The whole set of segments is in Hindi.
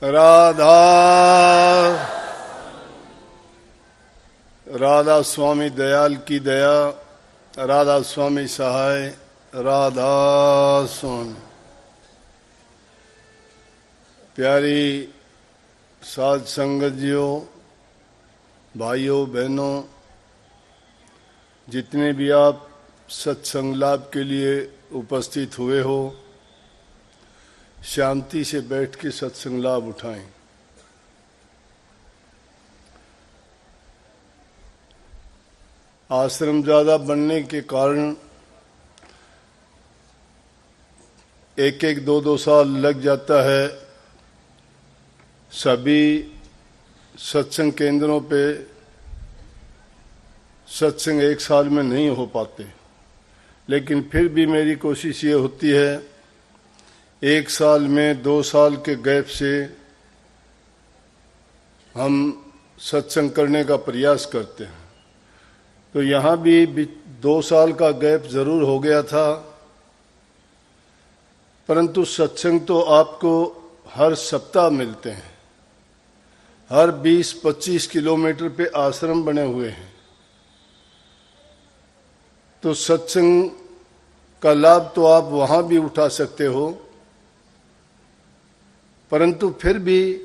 राधा राधा स्वामी दयाल की दया, राधा स्वामी सहाय, राधा स्वामी। प्यारी साध संगत जियो, भाइयों बहनों, जितने भी आप सत्संग लाभ के लिए उपस्थित हुए हो, शांति से बैठ के सत्संग लाभ उठाएं। आश्रम ज्यादा बनने के कारण एक एक दो दो साल लग जाता है। सभी सत्संग केंद्रों पे सत्संग एक साल में नहीं हो पाते, लेकिन फिर भी मेरी कोशिश ये होती है एक साल में 2 साल के गैप से हम सत्संग करने का प्रयास करते हैं। तो यहाँ भी 2 साल का गैप जरूर हो गया था, परंतु सत्संग तो आपको हर सप्ताह मिलते हैं। हर 20-25 किलोमीटर पे आश्रम बने हुए हैं, तो सत्संग का लाभ तो आप वहां भी उठा सकते हो, परंतु फिर भी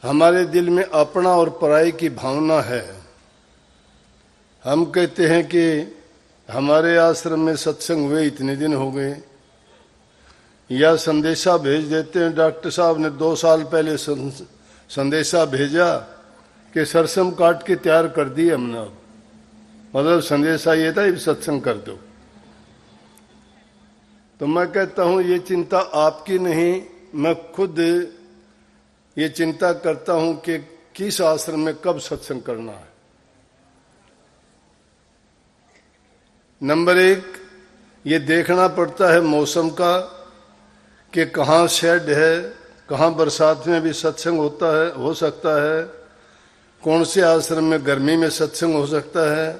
हमारे दिल में अपना और पराई की भावना है। हम कहते हैं कि हमारे आश्रम में सत्संग हुए इतने दिन हो गए, या संदेशा भेज देते हैं, डॉक्टर साहब ने 2 साल पहले संदेशा भेजा कि सरसम काट के तैयार कर दी हमने। अब मतलब संदेशा ये था सत्संग कर दो। तो मैं कहता हूं ये चिंता आपकी नहीं, मैं खुद ये चिंता करता हूं कि किस आश्रम में कब सत्संग करना है। नंबर 1, ये देखना पड़ता है मौसम का कि कहाँ शेड है, कहाँ बरसात में भी सत्संग होता है, हो सकता है, कौन से आश्रम में गर्मी में सत्संग हो सकता है,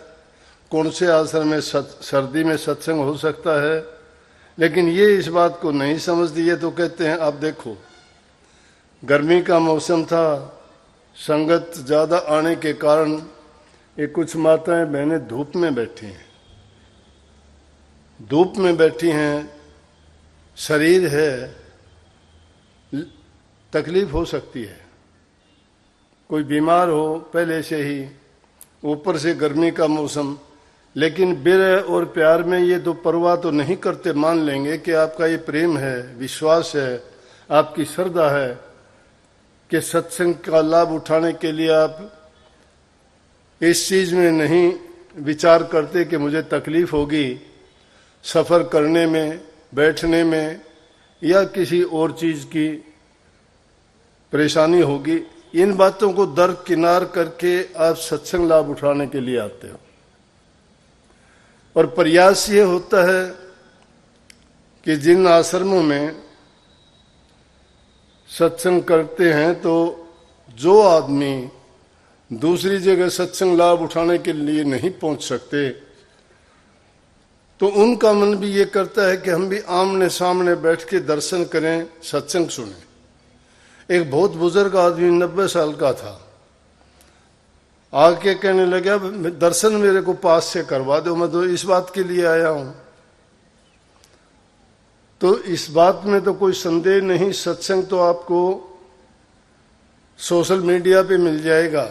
कौन से आश्रम में सर्दी में सत्संग हो सकता है। लेकिन ये इस बात को नहीं समझ दिए, तो कहते हैं आप देखो गर्मी का मौसम था, संगत ज्यादा आने के कारण ये कुछ माताएं बहनें धूप में बैठी हैं, धूप में बैठी हैं, शरीर है, तकलीफ हो सकती है। कोई बीमार हो पहले से ही, ऊपर से गर्मी का मौसम। लेकिन बिरह और प्यार में ये दो परवाह तो नहीं करते, मान लेंगे कि आपका ये प्रेम है, विश्वास है, आपकी श्रद्धा है कि सत्संग का लाभ उठाने के लिए आप इस चीज में नहीं विचार करते कि मुझे तकलीफ होगी सफर करने में, बैठने में, या किसी और चीज की परेशानी होगी। इन बातों को दरकिनार करके आप सत्संग लाभ उठाने के लिए आते हो। और प्रयास ये होता है कि जिन आश्रमों में सत्संग करते हैं, तो जो आदमी दूसरी जगह सत्संग लाभ उठाने के लिए नहीं पहुंच सकते, तो उनका मन भी ये करता है कि हम भी आमने सामने बैठ के दर्शन करें, सत्संग सुने। एक बहुत बुजुर्ग आदमी 90 साल का था, आके कहने लगा दर्शन मेरे को पास से करवा दो, मैं तो इस बात के लिए आया हूं। तो इस बात में तो कोई संदेह नहीं, सत्संग तो आपको सोशल मीडिया पे मिल जाएगा,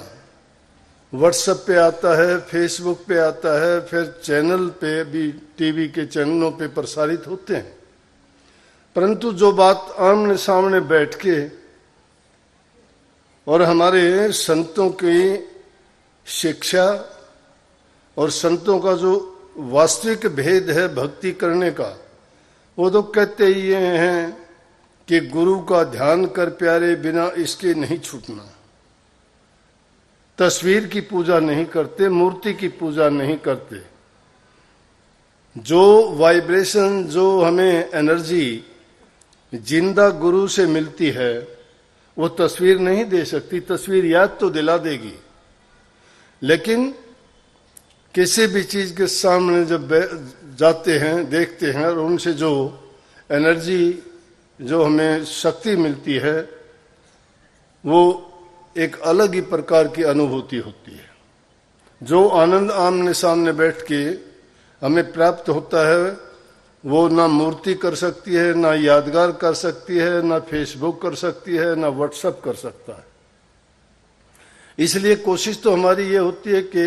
व्हाट्सएप पे आता है, फेसबुक पे आता है, फिर चैनल पे भी, टीवी के चैनलों पे प्रसारित होते हैं। परंतु जो बात आमने सामने बैठ के और हमारे संतों की शिक्षा और संतों का जो वास्तविक भेद है भक्ति करने का, वो तो कहते ही हैं कि गुरु का ध्यान कर प्यारे, बिना इसके नहीं छूटना। तस्वीर की पूजा नहीं करते, मूर्ति की पूजा नहीं करते। जो वाइब्रेशन, जो हमें एनर्जी जिंदा गुरु से मिलती है, वो तस्वीर नहीं दे सकती। तस्वीर याद तो दिला देगी, लेकिन किसी भी चीज के सामने जब जाते हैं, देखते हैं, और उनसे जो एनर्जी जो हमें शक्ति मिलती है वो एक अलग ही प्रकार की अनुभूति होती है। जो आनंद आमने सामने बैठ के हमें प्राप्त होता है वो ना मूर्ति कर सकती है, ना यादगार कर सकती है, ना फेसबुक कर सकती है, ना व्हाट्सएप कर सकता है। इसलिए कोशिश तो हमारी ये होती है कि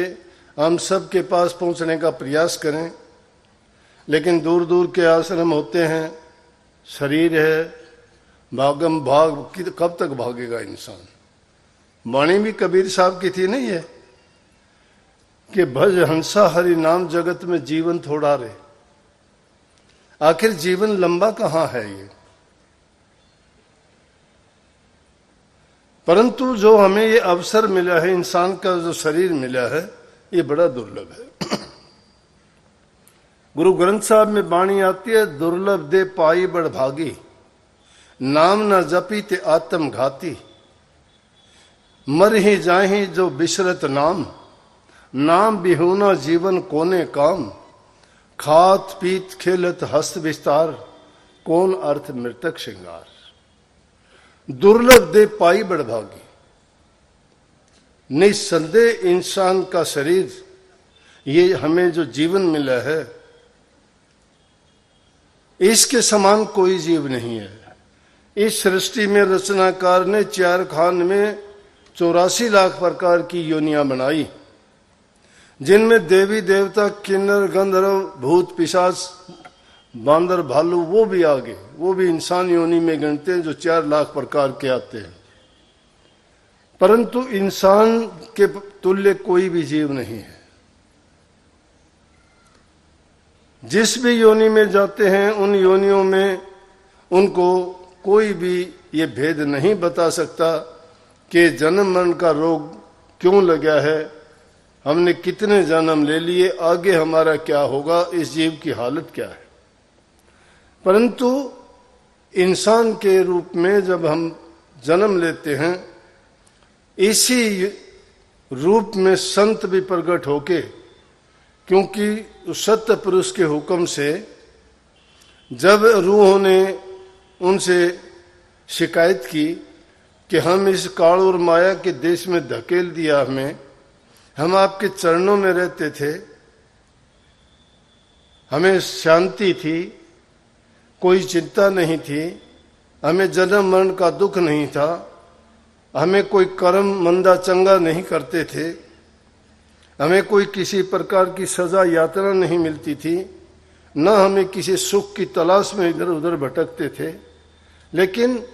हम सब के पास पहुंचने का प्रयास करें, लेकिन दूर दूर के आश्रम होते हैं, शरीर है, भागम भाग कब तक भागेगा इंसान। वाणी भी कबीर साहब की थी नहीं है कि भज हंसा हरि नाम जगत में जीवन थोड़ा रे। आखिर जीवन लंबा कहां है ये। परंतु जो हमें ये अवसर मिला है, इंसान का जो शरीर मिला है, ये बड़ा दुर्लभ है। गुरु ग्रंथ साहब में वाणी आती है, दुर्लभ दे पाई बड़ भागी, नाम न जपी ते आत्म घाती। मर ही जाहि जो बिसरत नाम, नाम बिहुना जीवन कोने काम। खात पीत खेलत हस्त विस्तार, कौन अर्थ मृतक श्रृंगार। दुर्लभ दे पाई बड़ भागी। निस्संदेह इंसान का शरीर, ये हमें जो जीवन मिला है, इसके समान कोई जीव नहीं है। इस सृष्टि में रचनाकार ने 4 खान में 84 लाख प्रकार की योनियां बनाई, जिनमें देवी देवता किन्नर गंधर्व भूत पिशाच बांदर भालू वो भी आगे, वो भी इंसान योनि में गिनते हैं, जो 4 लाख प्रकार के आते हैं। परंतु इंसान के तुल्य कोई भी जीव नहीं है। जिस भी योनि में जाते हैं उन योनियों में उनको कोई भी ये भेद नहीं बता सकता कि जन्म मरण का रोग क्यों लगा है, हमने कितने जन्म ले लिए, आगे हमारा क्या होगा, इस जीव की हालत क्या है। परंतु इंसान के रूप में जब हम जन्म लेते हैं, इसी रूप में संत भी प्रकट होके, क्योंकि सत्य पुरुष के हुक्म से जब रूहों ने उनसे शिकायत की कि हम इस काल और माया के देश में धकेल दिया, हमें, हम आपके चरणों में रहते थे, हमें शांति थी, कोई चिंता नहीं थी, हमें जन्म मरण का दुख नहीं था, हमें कोई कर्म मंदा चंगा नहीं करते थे, हमें कोई किसी प्रकार की सजा यातना नहीं मिलती थी, न हमें किसी सुख की तलाश में इधर उधर भटकते थे। लेकिन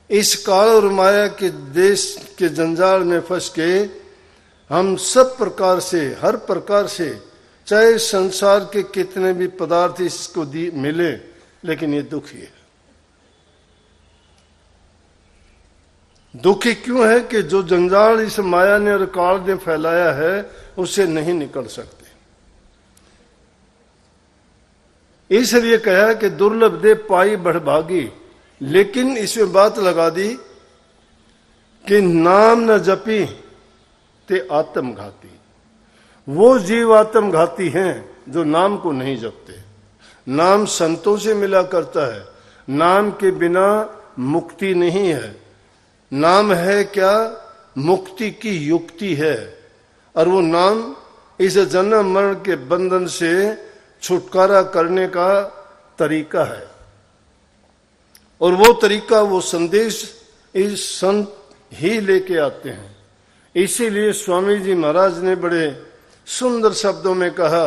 इस काल और माया के देश के जंजाल में फंस के हम सब प्रकार से, हर प्रकार से, चाहे संसार के कितने भी पदार्थ इसको मिले, लेकिन ये दुखी है। दुखी क्यों है कि जो जंजाल इस माया ने और काल ने फैलाया है उससे नहीं निकल सकते। इसलिए कहा कि दुर्लभ दे पाई बढ़भागी, लेकिन इसमें बात लगा दी कि नाम न जपी ते आत्मघाती। वो जीव आत्मघाती हैं जो नाम को नहीं जपते। नाम संतों से मिला करता है, नाम के बिना मुक्ति नहीं है। नाम है क्या? मुक्ति की युक्ति है, और वो नाम इस जन्म मरण के बंधन से छुटकारा करने का तरीका है। और वो तरीका, वो संदेश इस संत ही लेके आते हैं। इसीलिए स्वामी जी महाराज ने बड़े सुंदर शब्दों में कहा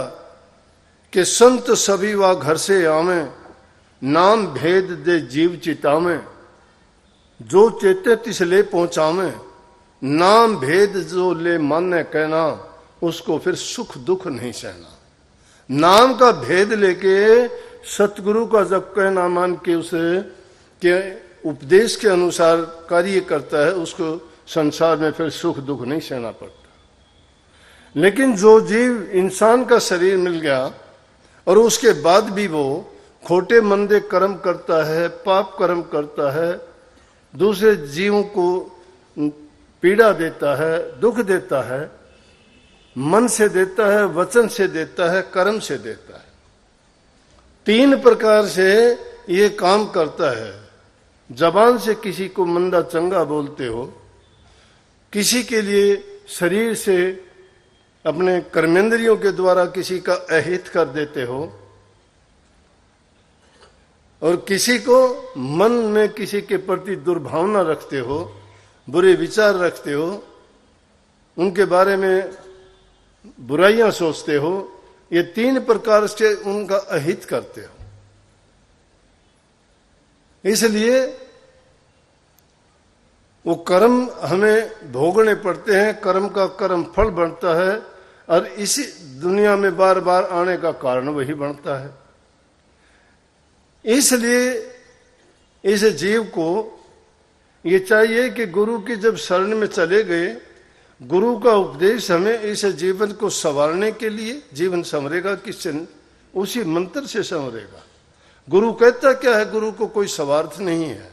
कि संत सभी वा घर से आवे, नाम भेद दे जीव चितावे, जो चेते तिस ले पहुंचावे, नाम भेद जो ले माने कहना, उसको फिर सुख दुख नहीं सहना। नाम का भेद लेके सतगुरु का जब कहना मान के उसे के उपदेश के अनुसार कार्य करता है, उसको संसार में फिर सुख दुख नहीं सहना पड़ता। लेकिन जो जीव इंसान का शरीर मिल गया और उसके बाद भी वो खोटे मंदे कर्म करता है, पाप कर्म करता है, दूसरे जीवों को पीड़ा देता है, दुख देता है, मन से देता है, वचन से देता है, कर्म से देता है। 3 प्रकार से ये काम करता है। जबान से किसी को मंदा चंगा बोलते हो, किसी के लिए शरीर से अपने कर्मेंद्रियों के द्वारा किसी का अहित कर देते हो, और किसी को मन में किसी के प्रति दुर्भावना रखते हो, बुरे विचार रखते हो, उनके बारे में बुराइयां सोचते हो, ये 3 प्रकार से उनका अहित करते हो। इसलिए वो कर्म हमें भोगने पड़ते हैं, कर्म का कर्म फल बनता है, और इसी दुनिया में बार बार आने का कारण वही बनता है। इसलिए इस जीव को ये चाहिए कि गुरु की जब शरण में चले गए, गुरु का उपदेश हमें इस जीवन को संवारने के लिए, जीवन संवरेगा किससे? उसी मंत्र से संवरेगा। गुरु कहता क्या है? गुरु को कोई स्वार्थ नहीं है,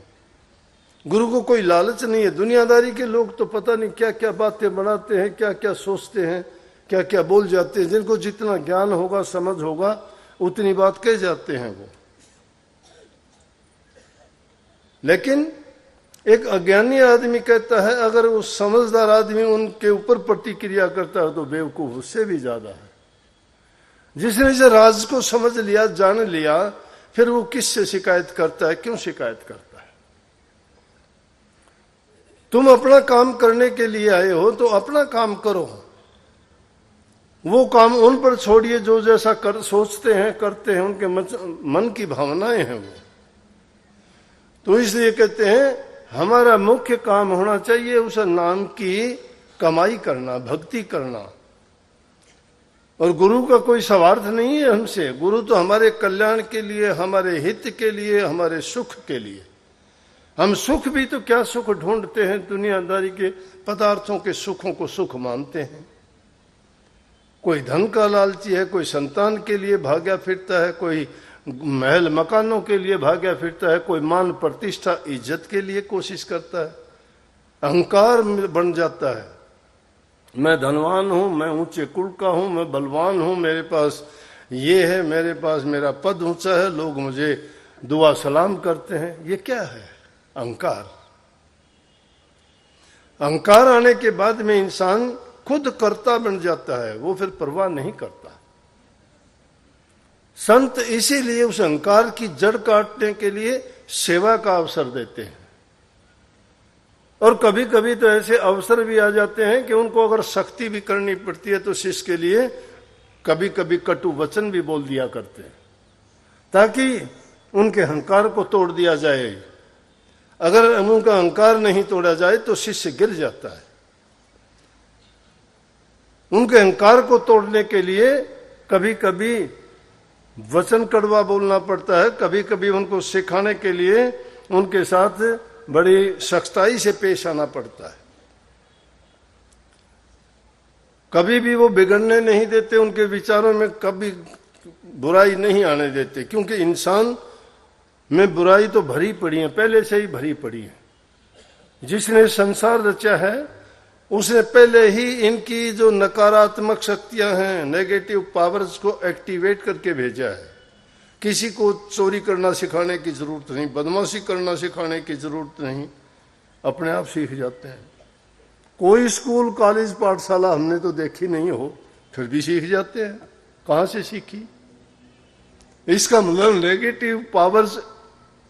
गुरु को कोई लालच नहीं है। दुनियादारी के लोग तो पता नहीं क्या क्या बातें बनाते हैं, क्या क्या सोचते हैं, क्या क्या बोल जाते हैं। जिनको जितना ज्ञान होगा, समझ होगा, उतनी बात कह जाते हैं वो। लेकिन एक अज्ञानी आदमी कहता है, अगर वो समझदार आदमी उनके ऊपर प्रतिक्रिया करता है तो बेवकूफ उससे भी ज्यादा है। जिसने इस राज को समझ लिया, जान लिया, फिर वो किससे शिकायत करता है? क्यों शिकायत करता है? तुम अपना काम करने के लिए आए हो तो अपना काम करो, वो काम उन पर छोड़िए जो जैसा सोचते हैं, करते हैं, उनके मन की भावनाएं हैं वो। तो इसलिए कहते हैं हमारा मुख्य काम होना चाहिए उस नाम की कमाई करना, भक्ति करना। और गुरु का कोई स्वार्थ नहीं है हमसे। गुरु तो हमारे कल्याण के लिए, हमारे हित के लिए, हमारे सुख के लिए। हम सुख भी तो क्या सुख ढूंढते हैं, दुनियादारी के पदार्थों के सुखों को सुख मानते हैं। कोई धन का लालची है, कोई संतान के लिए भाग्या फिरता है, कोई महल मकानों के लिए भाग्या फिरता है, कोई मान प्रतिष्ठा इज्जत के लिए कोशिश करता है। अहंकार बन जाता है, मैं धनवान हूं, मैं ऊंचे कुल का हूं, मैं बलवान हूं, मेरे पास ये है, मेरे पास मेरा पद ऊंचा है, लोग मुझे दुआ सलाम करते हैं। ये क्या है? अहंकार। अहंकार आने के बाद में इंसान खुद कर्ता बन जाता है, वो फिर परवाह नहीं करता। संत इसीलिए उस अहंकार की जड़ काटने के लिए सेवा का अवसर देते हैं। और कभी कभी तो ऐसे अवसर भी आ जाते हैं कि उनको अगर सख्ती भी करनी पड़ती है तो शिष्य के लिए कभी कभी कटु वचन भी बोल दिया करते हैं, ताकि उनके अहंकार को तोड़ दिया जाए। अगर उनका अहंकार नहीं तोड़ा जाए तो शिष्य गिर जाता है। उनके अहंकार को तोड़ने के लिए कभी कभी वचन कड़वा बोलना पड़ता है, कभी कभी उनको सिखाने के लिए उनके साथ बड़ी सख्ताई से पेश आना पड़ता है। कभी भी वो बिगड़ने नहीं देते, उनके विचारों में कभी बुराई नहीं आने देते, क्योंकि इंसान में बुराई तो भरी पड़ी है, पहले से ही भरी पड़ी है। जिसने संसार रचा है उसने पहले ही इनकी जो नकारात्मक शक्तियां हैं, नेगेटिव पावर्स को एक्टिवेट करके भेजा है। किसी को चोरी करना सिखाने की जरूरत नहीं, बदमाशी करना सिखाने की जरूरत नहीं, अपने आप सीख जाते हैं। कोई स्कूल, कॉलेज, पाठशाला हमने तो देखी नहीं हो, फिर भी सीख जाते हैं। कहां से सीखी? इसका मतलब नेगेटिव पावर्स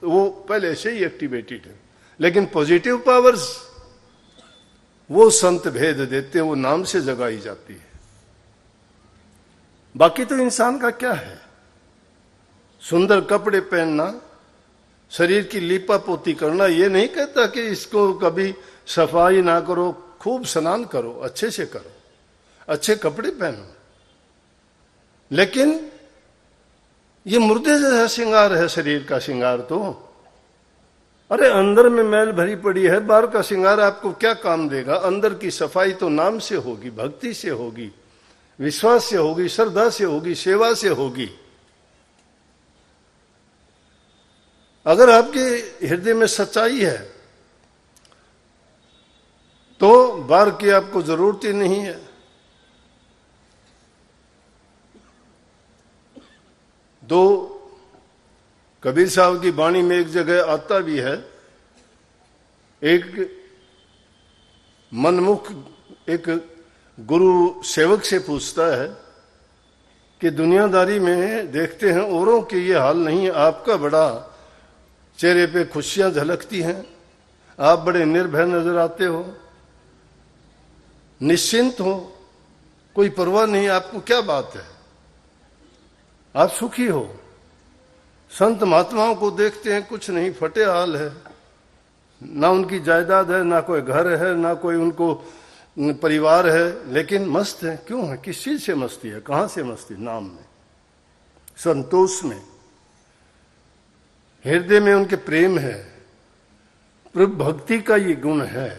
वो पहले से ही एक्टिवेटेड है, लेकिन पॉजिटिव पावर्स वो संत भेद देते हैं, वो नाम से जगाई जाती है। बाकी तो इंसान का क्या है? सुंदर कपड़े पहनना, शरीर की लीपा पोती करना। ये नहीं कहता कि इसको कभी सफाई ना करो, खूब स्नान करो, अच्छे से करो, अच्छे कपड़े पहनो, लेकिन ये मुर्दे जैसा श्रृंगार है शरीर का श्रृंगार तो। अरे अंदर में मैल भरी पड़ी है, बाहर का श्रृंगार आपको क्या काम देगा? अंदर की सफाई तो नाम से होगी, भक्ति से होगी, विश्वास से होगी, श्रद्धा से होगी, सेवा से होगी। अगर आपके हृदय में सच्चाई है तो बाहर की आपको जरूरत ही नहीं है। कबीर साहब की वाणी में एक जगह आता भी है एक मनमुख एक गुरु सेवक से पूछता है कि दुनियादारी में देखते हैं औरों के ये हाल नहीं है, आपका बड़ा चेहरे पे खुशियां झलकती हैं, आप बड़े निर्भय नजर आते हो, निश्चिंत हो, कोई परवाह नहीं, आपको क्या बात है, आप सुखी हो। संत महात्माओं को देखते हैं कुछ नहीं, फटे हाल है, ना उनकी जायदाद है, ना कोई घर है, ना कोई उनको परिवार है, लेकिन मस्त है। क्यों है? किस चीज से मस्ती है? कहां से मस्ती? नाम में, संतोष में, हृदय में उनके प्रेम है, प्रभु भक्ति का ये गुण है।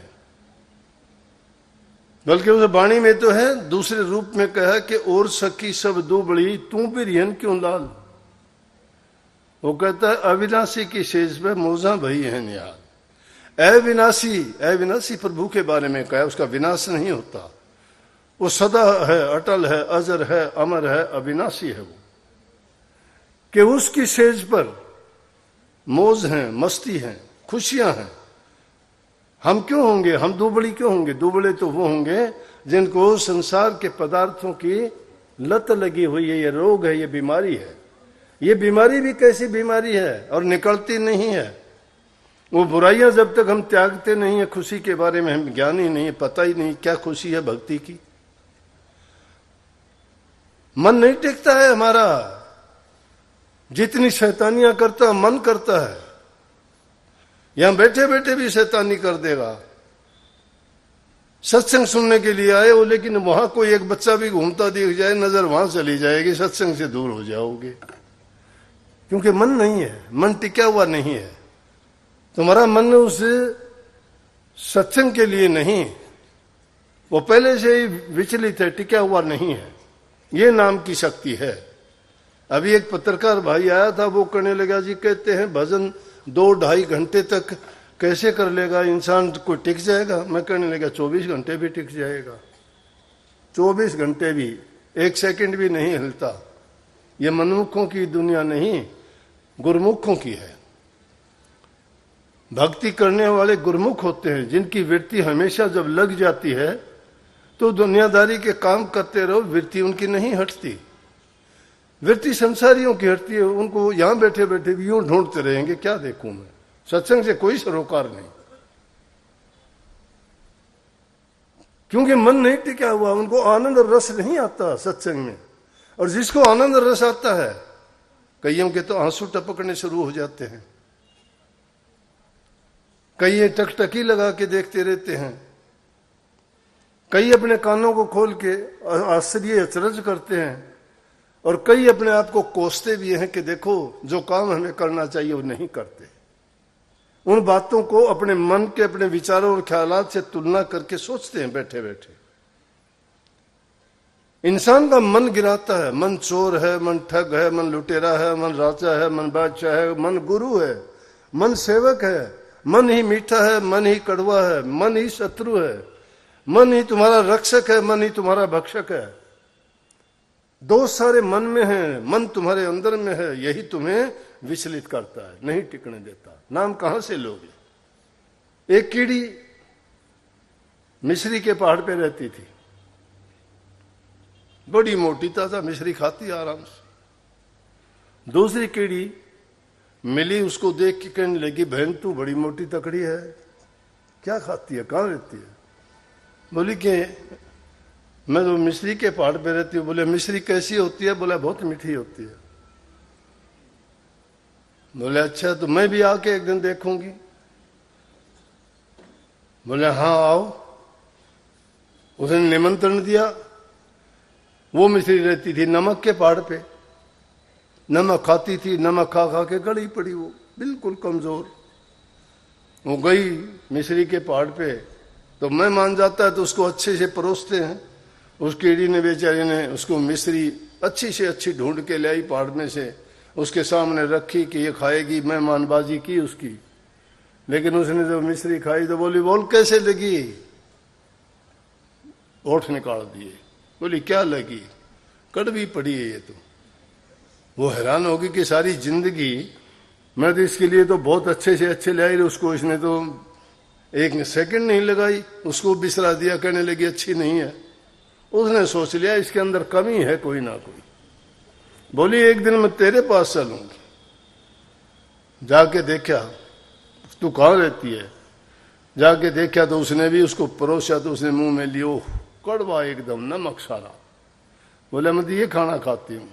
बल्कि उस वाणी में तो है, दूसरे रूप में कहा कि और सखी सब दुबड़ी तू भी रिहन क्यों लाल। वो कहता है अविनाशी की शेष पे मोजा भई है निहाल। अविनाशी, अविनाशी प्रभु के बारे में कहा, उसका विनाश नहीं होता, वो सदा है, अटल है, अजर है, अमर है, अविनाशी है वो, कि उसकी सेज पर मौज है, मस्ती है, खुशियां हैं। हम क्यों होंगे? हम दुबड़ी क्यों होंगे? दुबड़े तो वो होंगे जिनको संसार के पदार्थों की लत लगी हुई है, ये रोग है, ये बीमारी है। ये बीमारी भी कैसी बीमारी है और निकलती नहीं है। वो बुराइयां जब तक हम त्यागते नहीं है, खुशी के बारे में हम ज्ञान ही नहीं है, पता ही नहीं क्या खुशी है भक्ति की। मन नहीं टिकता है हमारा, जितनी शैतानियां करता मन करता है, यहां बैठे बैठे भी शैतानी कर देगा। सत्संग सुनने के लिए आए हो, लेकिन वहां कोई एक बच्चा भी घूमता दिख जाए, नजर वहां चली जाएगी, सत्संग से दूर हो जाओगे, क्योंकि मन नहीं है, मन टिका हुआ नहीं है। तुम्हारा मन उस सत्संग के लिए नहीं, वो पहले से ही विचलित है, टिका हुआ नहीं है। ये नाम की शक्ति है। अभी एक पत्रकार भाई आया था, वो करने लगा, जी कहते हैं भजन 2-2.5 घंटे तक कैसे कर लेगा इंसान, कोई टिक जाएगा? मैं कहने लगा 24 घंटे भी टिक जाएगा, 24 घंटे भी, 1 सेकंड भी नहीं हिलता। ये मनमुखों की दुनिया नहीं, गुरुमुखों की है। भक्ति करने वाले गुरुमुख होते हैं, जिनकी वृत्ति हमेशा जब लग जाती है तो दुनियादारी के काम करते रहो, वृत्ति उनकी नहीं हटती। वृत्ति संसारियों की हटती है, उनको यहां बैठे बैठे भी यूं ढूंढते रहेंगे, क्या देखूं मैं, सत्संग से कोई सरोकार नहीं, क्योंकि मन नहीं टिका हुआ, उनको आनंद और रस नहीं आता सत्संग में। और जिसको आनंद और रस आता है, कईयों के तो आंसू टपकने शुरू हो जाते हैं, कई ये टकटकी लगा के देखते रहते हैं, कई अपने कानों को खोल के आश्चर्य अचरज करते हैं, और कई अपने आप को कोसते भी हैं कि देखो जो काम हमें करना चाहिए वो नहीं करते। उन बातों को अपने मन के, अपने विचारों और ख्यालात से तुलना करके सोचते हैं बैठे बैठे। इंसान का मन गिराता है, मन चोर है, मन ठग है, मन लुटेरा है, मन राजा है, मन बादशाह है, मन गुरु है, मन सेवक है, मन ही मीठा है, मन ही कड़वा है, मन ही शत्रु है, मन ही तुम्हारा रक्षक है, मन ही तुम्हारा भक्षक है। दोष सारे मन में है, मन तुम्हारे अंदर में है, यही तुम्हें विचलित करता है, नहीं टिकने देता। नाम कहां से लोगे? एक कीड़ी मिस्री के पहाड़ पे रहती थी, बड़ी मोटी ताजा मिश्री खाती आराम से। दूसरी कीड़ी मिली, उसको देख के कहने लगी, बहन तू बड़ी मोटी तकड़ी है, क्या खाती है, कहां रहती है? बोली कि मैं तो मिश्री के पहाड़ पे रहती हूँ। बोले मिश्री कैसी होती है? बोला बहुत मीठी होती है। बोले अच्छा, तो मैं भी आके एक दिन देखूंगी। बोले हाँ आओ। उसने निमंत्रण दिया। वो मिश्री रहती थी नमक के पहाड़ पे, नमक खाती थी, नमक खा खा के गड़ी पड़ी, वो बिल्कुल कमजोर। वो गई मिश्री के पहाड़ पे, तो मैं मान जाता है तो उसको अच्छे से परोसते हैं। उस कीड़ी ने, बेचारी ने उसको मिश्री अच्छी से अच्छी ढूंढ के ले आई पहाड़ में से, उसके सामने रखी कि ये खाएगी, मेहमानबाजी की उसकी। लेकिन उसने जब मिश्री खाई तो बोली, बोल कैसे लगी? ओठ निकाल दिए। बोली क्या लगी? कड़वी पड़ी है ये तो। वो हैरान होगी कि सारी जिंदगी मैं तो इसके लिए तो बहुत अच्छे से अच्छे ले आई, उसको इसने तो एक सेकंड नहीं लगाई, उसको बिसरा दिया, कहने लगी अच्छी नहीं है। उसने सोच लिया इसके अंदर कमी है कोई ना कोई। बोली एक दिन मैं तेरे पास चलूंगी। जाके देखा, तू कहाँ रहती है? जाके देखा तो उसने भी उसको परोसा, तो उसने मुंह में लियो, कड़वा एकदम, नमक सारा। बोले मैं तो ये खाना खाती हूँ।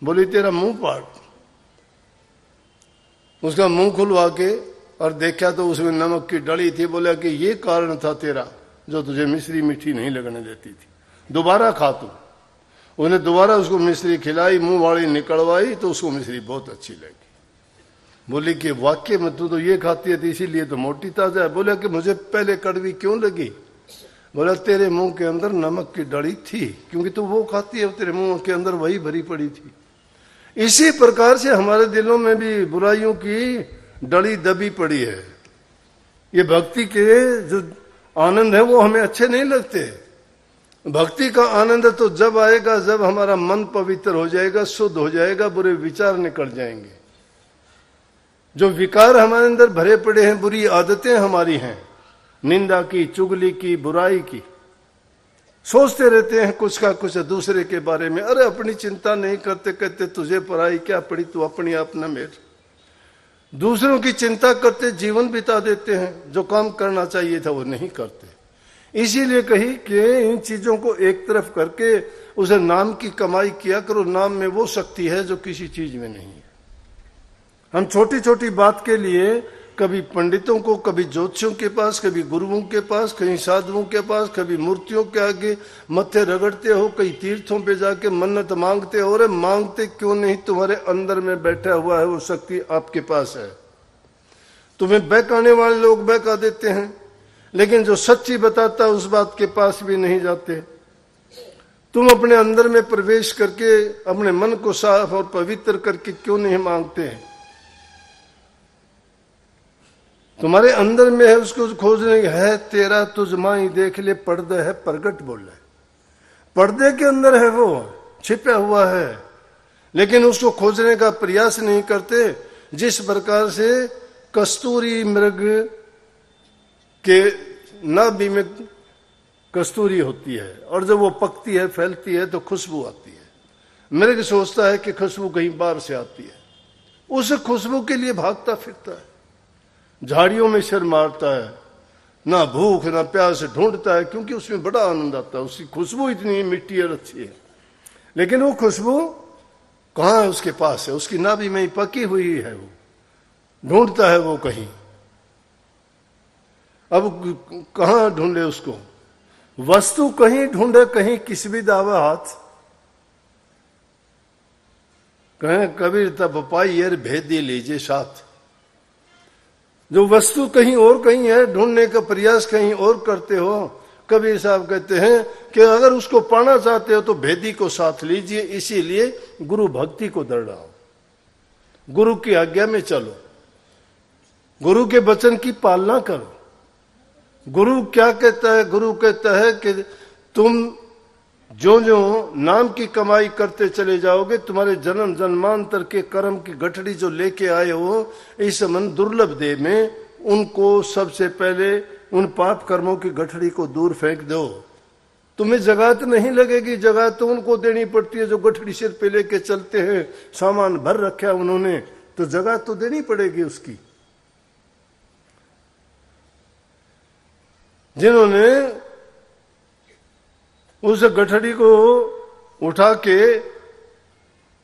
बोली तेरा मुंह पाट। उसका मुंह खुलवा के और देखा तो उसमें नमक की डली थी। बोला कि ये कारण था तेरा जो तुझे मिश्री मीठी नहीं लगने देती थी, दोबारा खा तू। उसने दोबारा उसको मिश्री खिलाई, मुंह वाली निकलवाई तो उसको मिश्री बहुत अच्छी लगी। बोली कि वाक्य में तू तो ये खाती है तो इसीलिए तो मोटी ताजा है। बोला कि मुझे पहले कड़वी क्यों लगी? बोला तेरे मुंह के अंदर नमक की डली थी, क्योंकि तू वो खाती है, तेरे मुंह के अंदर वही भरी पड़ी थी। इसी प्रकार से हमारे दिलों में भी बुराइयों की डली दबी पड़ी है। ये भक्ति के जो आनंद है वो हमें अच्छे नहीं लगते। भक्ति का आनंद तो जब आएगा जब हमारा मन पवित्र हो जाएगा, शुद्ध हो जाएगा, बुरे विचार निकल जाएंगे। जो विकार हमारे अंदर भरे पड़े हैं, बुरी आदतें हमारी हैं, निंदा की, चुगली की, बुराई की, सोचते रहते हैं कुछ का कुछ दूसरे के बारे में। अरे अपनी चिंता नहीं करते, कहते तुझे पराई क्या पड़ी, तू अपनी आप न मेर। दूसरों की चिंता करते जीवन बिता देते हैं, जो काम करना चाहिए था वो नहीं करते। इसीलिए कही कि इन चीजों को एक तरफ करके उसे नाम की कमाई किया करो। नाम में वो शक्ति है जो किसी चीज में नहीं है। हम छोटी छोटी बात के लिए कभी पंडितों को, कभी ज्योतिषियों के पास, कभी गुरुओं के पास, कहीं साधुओं के पास, कभी मूर्तियों के आगे मत्थे रगड़ते हो, कई तीर्थों पे जाके मन्नत मांगते हो। अरे मांगते क्यों नहीं? तुम्हारे अंदर में बैठा हुआ है वो शक्ति, आपके पास है। तुम्हें बहकाने वाले लोग बहका देते हैं, लेकिन जो सच्ची बताता है उस बात के पास भी नहीं जाते। तुम अपने अंदर में प्रवेश करके अपने मन को साफ और पवित्र करके क्यों नहीं मांगते हैं? तुम्हारे अंदर में है, उसको खोजने है। तेरा तुझ माई देख ले पर्दा है प्रगट, बोल रहे। पर्दे के अंदर है, वो छिपा हुआ है, लेकिन उसको खोजने का प्रयास नहीं करते। जिस प्रकार से कस्तूरी मृग के नाभि में कस्तूरी होती है और जब वो पकती है, फैलती है तो खुशबू आती है। मृग सोचता है कि खुशबू कहीं बाहर से आती है, उस खुशबू के लिए भागता फिरता है, झाड़ियों में सिर मारता है, ना भूख ना प्यास ढूंढता है, क्योंकि उसमें बड़ा आनंद आता है। उसकी खुशबू इतनी मिट्टी और अच्छी है, लेकिन वो खुशबू कहाँ है? उसके पास है, उसकी नाभि में ही पकी हुई है। वो ढूंढता है वो कहीं। अब कहाँ ढूंढे उसको? वस्तु कहीं ढूंढे, कहीं किस भी दावा हाथ। कहें कबीर तब पाई यार भेदी लीजिए साथ। जो वस्तु कहीं और कहीं है, ढूंढने का प्रयास कहीं और करते हो। कबीर साहब कहते हैं कि अगर उसको पाना चाहते हो तो भेदी को साथ लीजिए। इसीलिए गुरु भक्ति को दर्ड़ाओ, गुरु की आज्ञा में चलो, गुरु के वचन की पालना करो। गुरु क्या कहता है? गुरु कहता है कि तुम जो जो नाम की कमाई करते चले जाओगे, तुम्हारे जन्म जन्मांतर के कर्म की गठड़ी जो लेके आए हो इस मन दुर्लभ देह में, उनको सबसे पहले उन पाप कर्मों की गठड़ी को दूर फेंक दो। तुम्हें जगह तो नहीं लगेगी, जगह तो उनको देनी पड़ती है जो गठड़ी सिर पे लेके चलते हैं। सामान भर रखा उन्होंने, तो जगह तो देनी पड़ेगी उसकी। जिन्होंने उस गठड़ी को उठा के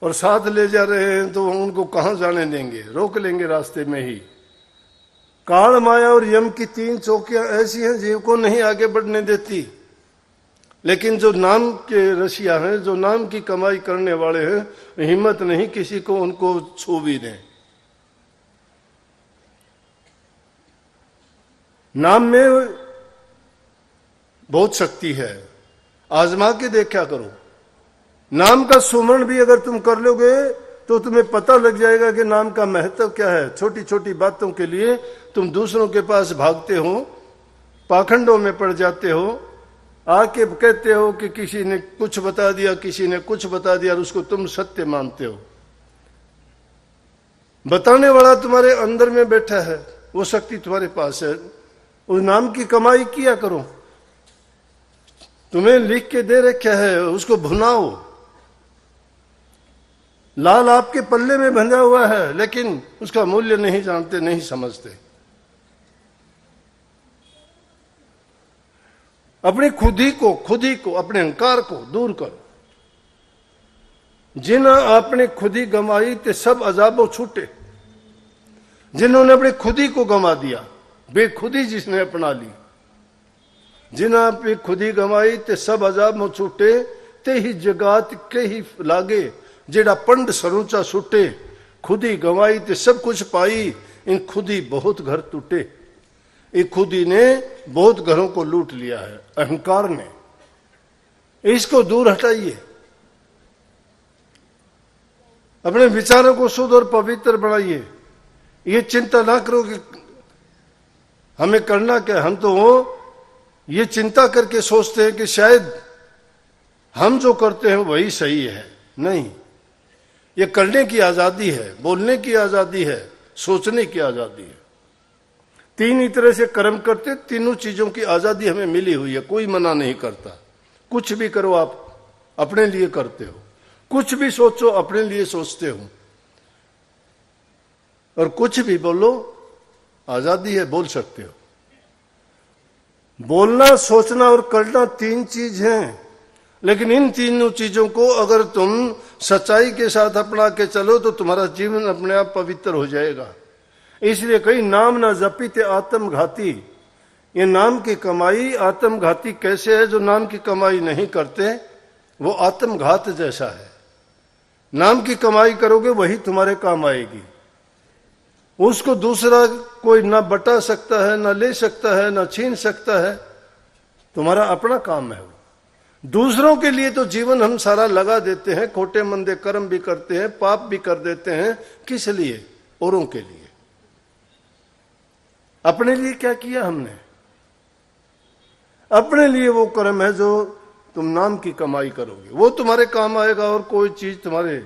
और साथ ले जा रहे हैं तो उनको कहां जाने देंगे? रोक लेंगे रास्ते में ही। काल, माया और यम की तीन चौकियां ऐसी हैं जीव को नहीं आगे बढ़ने देती। लेकिन जो नाम के रसिया हैं, जो नाम की कमाई करने वाले हैं, हिम्मत नहीं किसी को उनको छू भी दें। नाम में बहुत शक्ति है, आजमा के देखा करो। नाम का सुमरण भी अगर तुम कर लोगे तो तुम्हें पता लग जाएगा कि नाम का महत्व क्या है। छोटी छोटी बातों के लिए तुम दूसरों के पास भागते हो, पाखंडों में पड़ जाते हो, आके कहते हो कि किसी ने कुछ बता दिया, किसी ने कुछ बता दिया, और उसको तुम सत्य मानते हो। बताने वाला तुम्हारे अंदर में बैठा है, वो शक्ति तुम्हारे पास है, उस नाम की कमाई किया करो। तुम्हें लिख के दे रखा है, उसको भुनाओ। लाल आपके पल्ले में बंधा हुआ है, लेकिन उसका मूल्य नहीं जानते, नहीं समझते। अपनी खुद ही को अपने अहंकार को दूर करो। जिन आपने खुद ही गंवाई ते सब अजाबों छूटे। जिन्होंने अपने खुद ही को गंवा दिया, बेखुदी जिसने अपना ली, जिन आपने खुद ही गंवाई ते सब अजाबों छूटे, ते ही जगात के ही लागे जेड़ा पंड सरूचा छूटे। खुद ही गंवाई ते सब कुछ पाई, इन खुद ही बहुत घर टूटे। ये खुद ही ने बहुत घरों को लूट लिया है, अहंकार ने। इसको दूर हटाइए। अपने विचारों को शुद्ध और पवित्र बनाइए। ये चिंता ना करो कि हमें करना क्या। हम तो ये चिंता करके सोचते हैं कि शायद हम जो करते हैं वही सही है। नहीं, ये करने की आजादी है, बोलने की आजादी है, सोचने की आजादी है। तीन ही तरह से कर्म करते, तीनों चीजों की आजादी हमें मिली हुई है, कोई मना नहीं करता। कुछ भी करो आप अपने लिए करते हो, कुछ भी सोचो अपने लिए सोचते हो, और कुछ भी बोलो, आजादी है, बोल सकते हो। बोलना, सोचना और करना तीन चीज हैं, लेकिन इन तीनों चीजों को अगर तुम सच्चाई के साथ अपना के चलो तो तुम्हारा जीवन अपने आप पवित्र हो जाएगा। इसलिए कई नाम ना जपी ते आत्मघाती। ये नाम की कमाई आत्मघाती कैसे है? जो नाम की कमाई नहीं करते वो आत्मघात जैसा है। नाम की कमाई करोगे वही तुम्हारे काम आएगी, उसको दूसरा कोई ना बटा सकता है, ना ले सकता है, ना छीन सकता है। तुम्हारा अपना काम है वो। दूसरों के लिए तो जीवन हम सारा लगा देते हैं, खोटे मंदे कर्म भी करते हैं, पाप भी कर देते हैं। किस लिए? औरों के लिए। अपने लिए क्या किया हमने? अपने लिए वो कर्म है जो तुम नाम की कमाई करोगे, वो तुम्हारे काम आएगा, और कोई चीज तुम्हारे।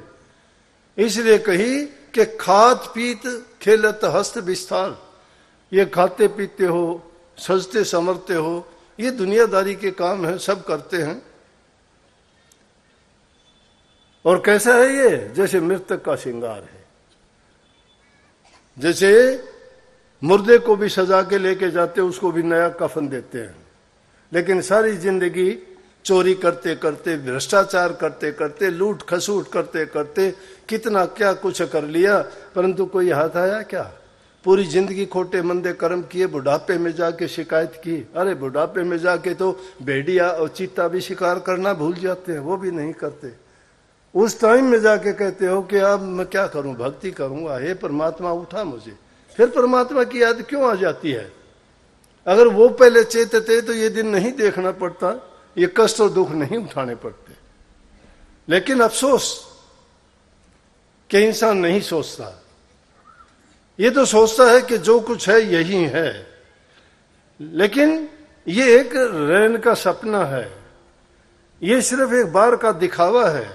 इसलिए कही कि खात पीत खेलत हस्त विस्तार। ये खाते पीते हो, सजते संवरते हो, ये दुनियादारी के काम है, सब करते हैं। और कैसा है ये? जैसे मृतक का श्रृंगार है। जैसे मुर्दे को भी सजा के लेके जाते, उसको भी नया कफन देते हैं, लेकिन सारी जिंदगी चोरी करते करते, भ्रष्टाचार करते करते, लूट खसूट करते करते कितना क्या कुछ कर लिया, परंतु कोई हाथ आया क्या? पूरी जिंदगी खोटे मंदे कर्म किए, बुढ़ापे में जाके शिकायत की। अरे बुढ़ापे में जाके तो भेड़िया और चीता भी शिकार करना भूल जाते हैं, वो भी नहीं करते। उस टाइम में जाके कहते हो कि अब मैं क्या करूं, भक्ति करूंगा, हे परमात्मा उठा मुझे। फिर परमात्मा की याद क्यों आ जाती है? अगर वो पहले चेतते तो ये दिन नहीं देखना पड़ता, ये कष्ट और दुख नहीं उठाने पड़ते। लेकिन अफसोस कि इंसान नहीं सोचता। ये तो सोचता है कि जो कुछ है यही है, लेकिन ये एक रैन का सपना है, ये सिर्फ एक बार का दिखावा है,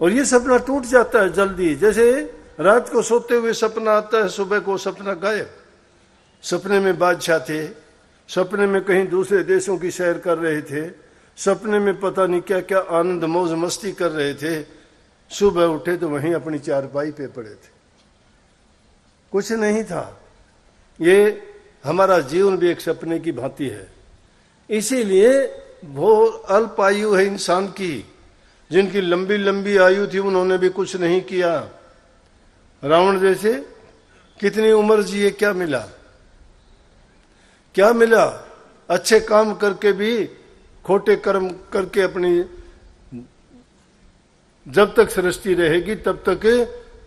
और ये सपना टूट जाता है जल्दी। जैसे रात को सोते हुए सपना आता है, सुबह को सपना गायब। सपने में बादशाह थे, सपने में कहीं दूसरे देशों की सैर कर रहे थे, सपने में पता नहीं क्या क्या आनंद मौज मस्ती कर रहे थे। सुबह उठे तो वहीं अपनी चारपाई पे पड़े थे, कुछ नहीं था। ये हमारा जीवन भी एक सपने की भांति है। इसीलिए वो अल्प आयु है इंसान की। जिनकी लंबी लंबी आयु थी उन्होंने भी कुछ नहीं किया। रावण जैसे कितनी उम्र जिए, क्या मिला? क्या मिला? अच्छे काम करके भी खोटे कर्म करके अपनी जब तक सृष्टि रहेगी तब तक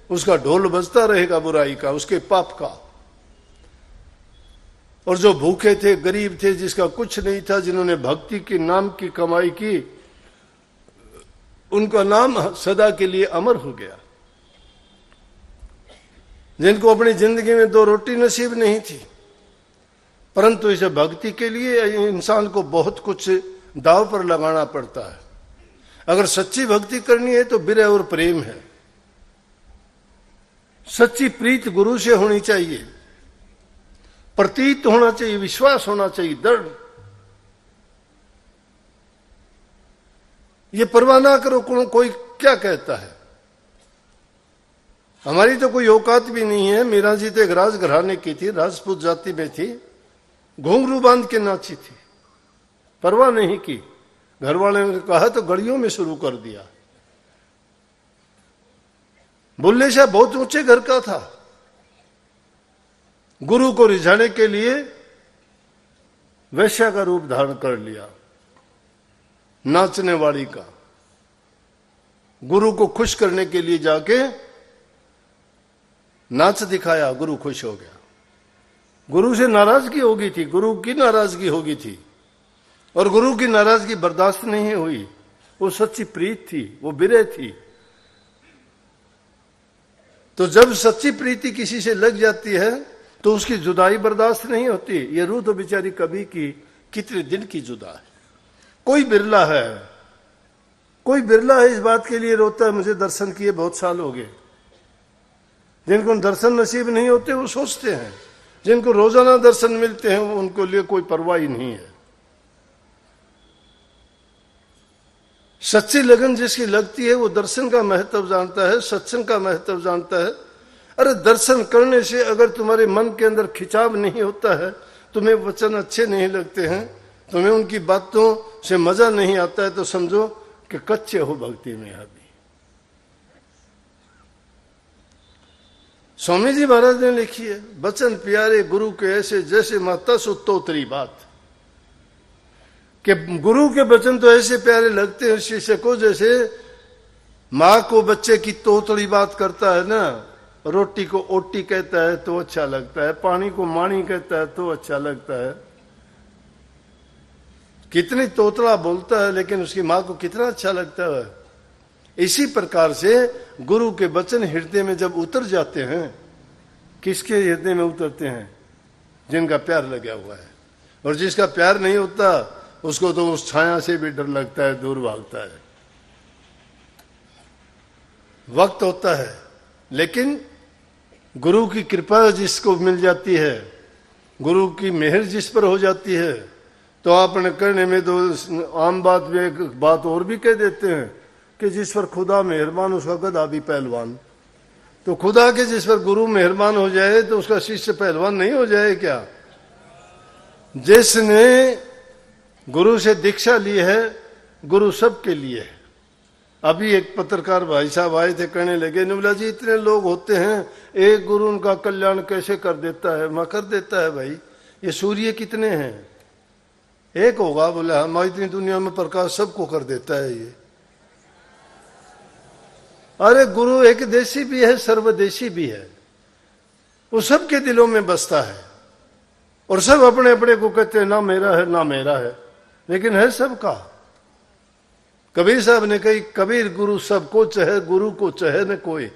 उसका ढोल बजता रहेगा बुराई का, उसके पाप का। और जो भूखे थे, गरीब थे, जिसका कुछ नहीं था, जिन्होंने भक्ति के नाम की कमाई की, उनका नाम सदा के लिए अमर हो गया। जिनको अपनी जिंदगी में दो रोटी नसीब नहीं थी, परंतु इसे भक्ति के लिए इंसान को बहुत कुछ दाव पर लगाना पड़ता है। अगर सच्ची भक्ति करनी है तो विरह और प्रेम है। सच्ची प्रीत गुरु से होनी चाहिए, प्रतीत होना चाहिए, विश्वास होना चाहिए दृढ़। ये परवाह ना करो कोई क्या कहता है। हमारी तो कोई औकात भी नहीं है। मीरा जी तो एक राजघराने की थी, राजपूत जाति में थी, घुंघरू बांध के नाची थी, परवाह नहीं की। घर वाले ने कहा तो गलियों में शुरू कर दिया। बुल्ले शाह बहुत ऊंचे घर का था। गुरु को रिझाने के लिए वैश्या का रूप धारण कर लिया, नाचने वाली का। गुरु को खुश करने के लिए जाके नाच दिखाया, गुरु खुश हो गया। गुरु से नाराजगी होगी थी, गुरु की नाराजगी होगी थी, और गुरु की नाराजगी बर्दाश्त नहीं हुई। वो सच्ची प्रीत थी, वो विरह थी। तो जब सच्ची प्रीति किसी से लग जाती है तो उसकी जुदाई बर्दाश्त नहीं होती। ये रूह तो बेचारी कभी की कितने दिन की जुदा है। कोई बिरला है, कोई बिरला है इस बात के लिए रोता है मुझे दर्शन किए बहुत साल हो गए। जिनको दर्शन नसीब नहीं होते वो सोचते हैं, जिनको रोजाना दर्शन मिलते हैं वो उनको लिए कोई परवाह ही नहीं है। सच्ची लगन जिसकी लगती है वो दर्शन का महत्व जानता है, सत्संग का महत्व जानता है। अरे दर्शन करने से अगर तुम्हारे मन के अंदर खिंचाव नहीं होता है, तुम्हें वचन अच्छे नहीं लगते हैं, तुम्हें उनकी बातों से मजा नहीं आता है, तो समझो कि कच्चे हो भक्ति में। अभी स्वामी जी महाराज ने लिखी है, वचन प्यारे गुरु के ऐसे जैसे माता सुतोतरी बात, कि गुरु के वचन तो ऐसे प्यारे लगते हैं शिष्य को जैसे माँ को बच्चे की तोतड़ी बात करता है ना। रोटी को ओटी कहता है तो अच्छा लगता है, पानी को मानी कहता है तो अच्छा लगता है। कितनी तोतला बोलता है लेकिन उसकी माँ को कितना अच्छा लगता है। इसी प्रकार से गुरु के वचन हृदय में जब उतर जाते हैं, किसके हृदय में उतरते हैं? जिनका प्यार लगा हुआ है। और जिसका प्यार नहीं होता उसको तो उस छाया से भी डर लगता है, दूर भागता है। वक्त होता है, लेकिन गुरु की कृपा जिसको मिल जाती है, गुरु की मेहर जिस पर हो जाती है, तो आपने कहने में तो आम बात में एक बात और भी कह देते हैं कि जिस पर खुदा मेहरबान उसका गधा भी पहलवान। तो खुदा के जिस पर गुरु मेहरबान हो जाए तो उसका शिष्य पहलवान नहीं हो जाए क्या? जिसने गुरु से दीक्षा ली है, गुरु सबके लिए है। अभी एक पत्रकार भाई साहब आए थे, कहने लगे निमला जी इतने लोग होते हैं, एक गुरु उनका कल्याण कैसे कर देता है? मैं कर देता है भाई। ये सूर्य कितने हैं? एक होगा। बोला हम इतनी दुनिया में प्रकाश सबको कर देता है ये। अरे गुरु एक देशी भी है, सर्वदेशी भी है। वो सबके दिलों में बसता है और सब अपने अपने को कहते हैं ना मेरा है ना मेरा है, लेकिन है सबका। कबीर साहब ने कही, कबीर गुरु सबको चाहे, गुरु को चाहे न कोई।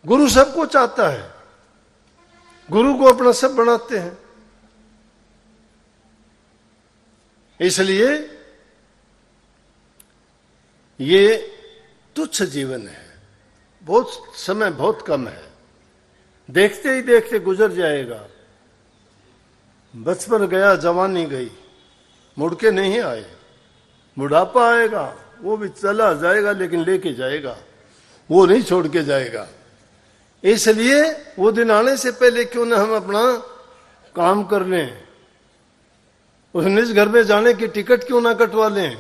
गुरु सबको चाहता है, गुरु को अपना सब बनाते हैं। इसलिए ये तुच्छ जीवन है, बहुत समय बहुत कम है, देखते ही देखते गुजर जाएगा। बचपन गया, जवानी गई, मुड़ के नहीं आए। बुढ़ापा आएगा, वो भी चला जाएगा लेकिन लेके जाएगा, वो नहीं छोड़ के जाएगा। इसलिए वो दिन आने से पहले क्यों ना हम अपना काम कर लें, उस निज घर में जाने की टिकट क्यों ना कटवा लें।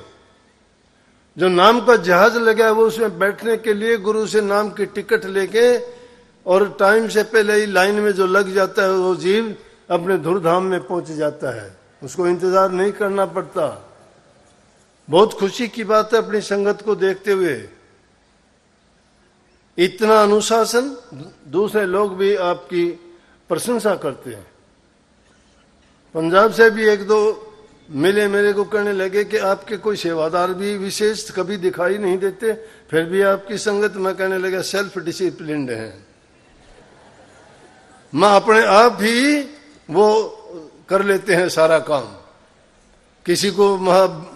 जो नाम का जहाज लगा है वो उसमें बैठने के लिए गुरु से नाम की टिकट लेके और टाइम से पहले ही लाइन में जो लग जाता है वो जीव अपने धुरधाम में पहुंच जाता है, उसको इंतजार नहीं करना पड़ता। बहुत खुशी की बात है अपनी संगत को देखते हुए। इतना अनुशासन, दूसरे लोग भी आपकी प्रशंसा करते हैं। पंजाब से भी एक दो मिले, मेरे को कहने लगे कि आपके कोई सेवादार भी विशेष कभी दिखाई नहीं देते, फिर भी आपकी संगत। मैं कहने लगा सेल्फ डिसिप्लिन्ड है, मैं अपने आप ही वो कर लेते हैं सारा काम। किसी को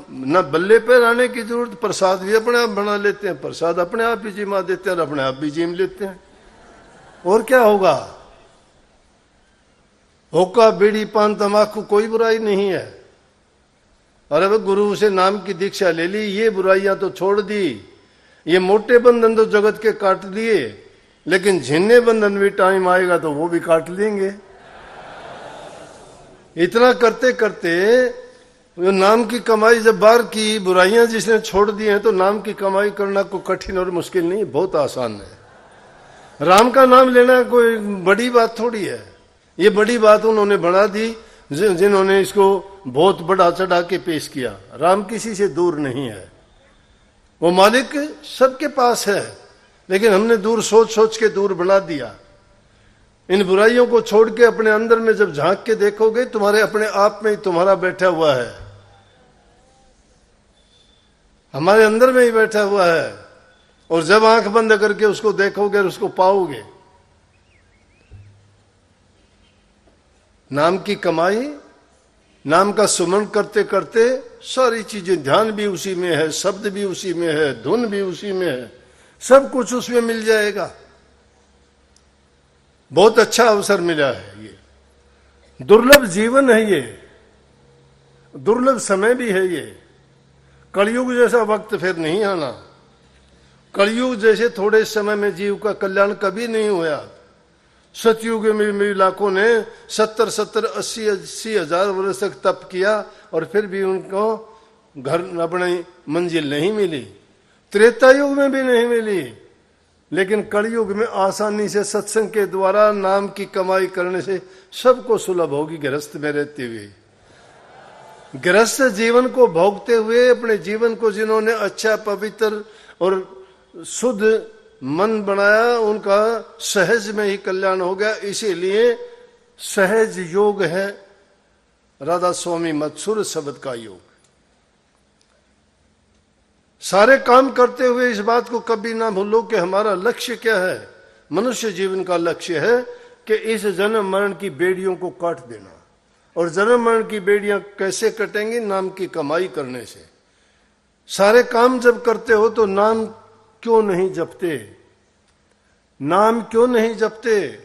न बल्ले पे आने की जरूरत, प्रसाद भी अपने आप बना लेते हैं, प्रसाद अपने आप ही जिमा देते हैं और अपने आप भी जिम लेते हैं। और क्या होगा? हुक्का बीड़ी पान तंबाकू कोई बुराई नहीं है। अरे भाई गुरु से नाम की दीक्षा ले ली, ये बुराइयां तो छोड़ दी, ये मोटे बंधन तो जगत के काट दिए, लेकिन झिन्ने बंधन भी टाइम आएगा तो वो भी काट लेंगे। इतना करते करते नाम की कमाई जब बार की, बुराइयां जिसने छोड़ दी हैं, तो नाम की कमाई करना कोई कठिन और मुश्किल नहीं, बहुत आसान है। राम का नाम लेना कोई बड़ी बात थोड़ी है। ये बड़ी बात उन्होंने बढ़ा दी जिन्होंने इसको बहुत बड़ा चढ़ा के पेश किया। राम किसी से दूर नहीं है, वो मालिक सबके पास है, लेकिन हमने दूर सोच सोच के दूर बना दिया। इन बुराइयों को छोड़ के अपने अंदर में जब झांक के देखोगे, तुम्हारे अपने आप में ही तुम्हारा बैठा हुआ है, हमारे अंदर में ही बैठा हुआ है। और जब आंख बंद करके उसको देखोगे, उसको पाओगे। नाम की कमाई, नाम का सुमन करते करते सारी चीजें, ध्यान भी उसी में है, शब्द भी उसी में है, धुन भी उसी में है, सब कुछ उसमें मिल जाएगा। बहुत अच्छा अवसर मिला है। ये दुर्लभ जीवन है, ये दुर्लभ समय भी है। ये कलयुग जैसा वक्त फिर नहीं आना। कलयुग जैसे थोड़े समय में जीव का कल्याण कभी नहीं हुआ। सतयुग में लाखों ने 70-80 हजार वर्ष तक तप किया और फिर भी उनको घर अपनी मंजिल नहीं मिली। त्रेता युग में भी नहीं मिली, लेकिन कलयुग में आसानी से सत्संग के द्वारा नाम की कमाई करने से सबको सुलभ होगी। गृहस्थ में रहते हुए, गृहस्थ जीवन को भोगते हुए, अपने जीवन को जिन्होंने अच्छा पवित्र और शुद्ध मन बनाया, उनका सहज में ही कल्याण हो गया। इसीलिए सहज योग है राधा स्वामी मत्सुर शब्द का योग। सारे काम करते हुए इस बात को कभी ना भूलो कि हमारा लक्ष्य क्या है। मनुष्य जीवन का लक्ष्य है कि इस जन्म मरण की बेड़ियों को काट देना। और जन्म मरण की बेड़ियां कैसे कटेंगी? नाम की कमाई करने से। सारे काम जब करते हो तो नाम क्यों नहीं जपते? नाम क्यों नहीं जपते?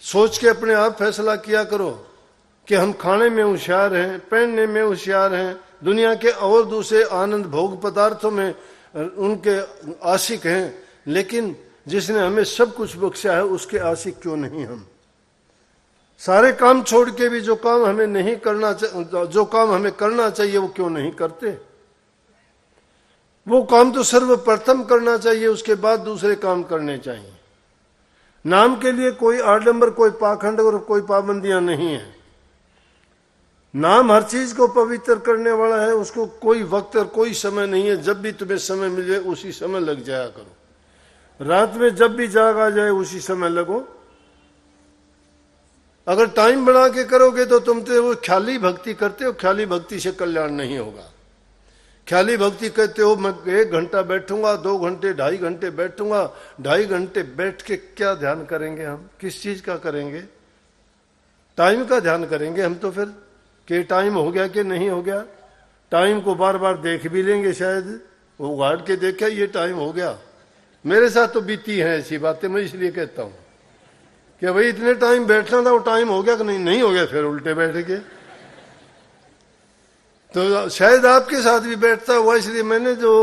सोच के अपने आप फैसला किया करो कि हम खाने में होशियार हैं, पहनने में होशियार हैं, दुनिया के और दूसरे आनंद भोग पदार्थों में उनके आशिक हैं, लेकिन जिसने हमें सब कुछ बख्शा है उसके आशिक क्यों नहीं हम? सारे काम छोड़ के भी जो काम हमें नहीं करना, जो काम हमें करना चाहिए वो क्यों नहीं करते? वो काम तो सर्वप्रथम करना चाहिए, उसके बाद दूसरे काम करने चाहिए। नाम के लिए कोई आडंबर, कोई पाखंड और कोई पाबंदियां नहीं है। नाम हर चीज को पवित्र करने वाला है, उसको कोई वक्त और कोई समय नहीं है। जब भी तुम्हें समय मिले उसी समय लग जाया करो। रात में जब भी जाग आ जाए उसी समय लगो। अगर टाइम बना के करोगे तो तुम तो वो ख्याली भक्ति करते हो, ख्याली भक्ति से कल्याण नहीं होगा। ख्याली भक्ति कहते हो मैं 1 घंटा बैठूंगा, 2 घंटे, 2.5 घंटे बैठूंगा। 2.5 घंटे बैठ के क्या ध्यान करेंगे हम? किस चीज का करेंगे? टाइम का ध्यान करेंगे हम तो फिर, कि टाइम हो गया कि नहीं हो गया। टाइम को बार बार देख भी लेंगे, शायद वो गाड़ के देखा ये टाइम हो गया। मेरे साथ तो बीती है ऐसी बातें, मैं इसलिए कहता हूं कि भाई इतने टाइम बैठना था, वो टाइम हो गया कि नहीं? नहीं हो गया, फिर उल्टे बैठ के। तो शायद आपके साथ भी बैठता हुआ, इसलिए मैंने जो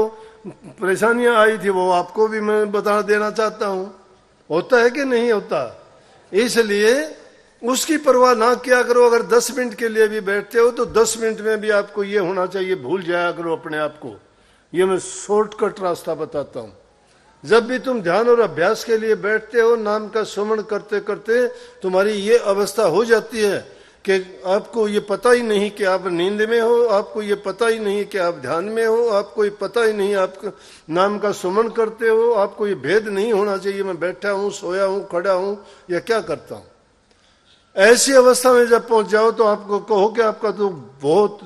परेशानियां आई थी वो आपको भी मैं बता देना चाहता हूं। होता है कि नहीं होता? इसलिए उसकी परवाह ना किया करो। अगर 10 मिनट के लिए भी बैठते हो तो 10 मिनट में भी आपको ये होना चाहिए, भूल जाया करो अपने आप को। ये मैं शॉर्टकट रास्ता बताता हूं। जब भी तुम ध्यान और अभ्यास के लिए बैठते हो, नाम का सुमन करते करते तुम्हारी ये अवस्था हो जाती है कि आपको ये पता ही नहीं कि आप नींद में हो, आपको ये पता ही नहीं कि आप ध्यान में हो, आपको ये पता ही नहीं आप नाम का सुमन करते हो। आपको ये भेद नहीं होना चाहिए मैं बैठा हूं, सोया हूं, खड़ा हूं या क्या करता हूं। ऐसी अवस्था में जब पहुंच जाओ तो आपको कहो कि आपका तो बहुत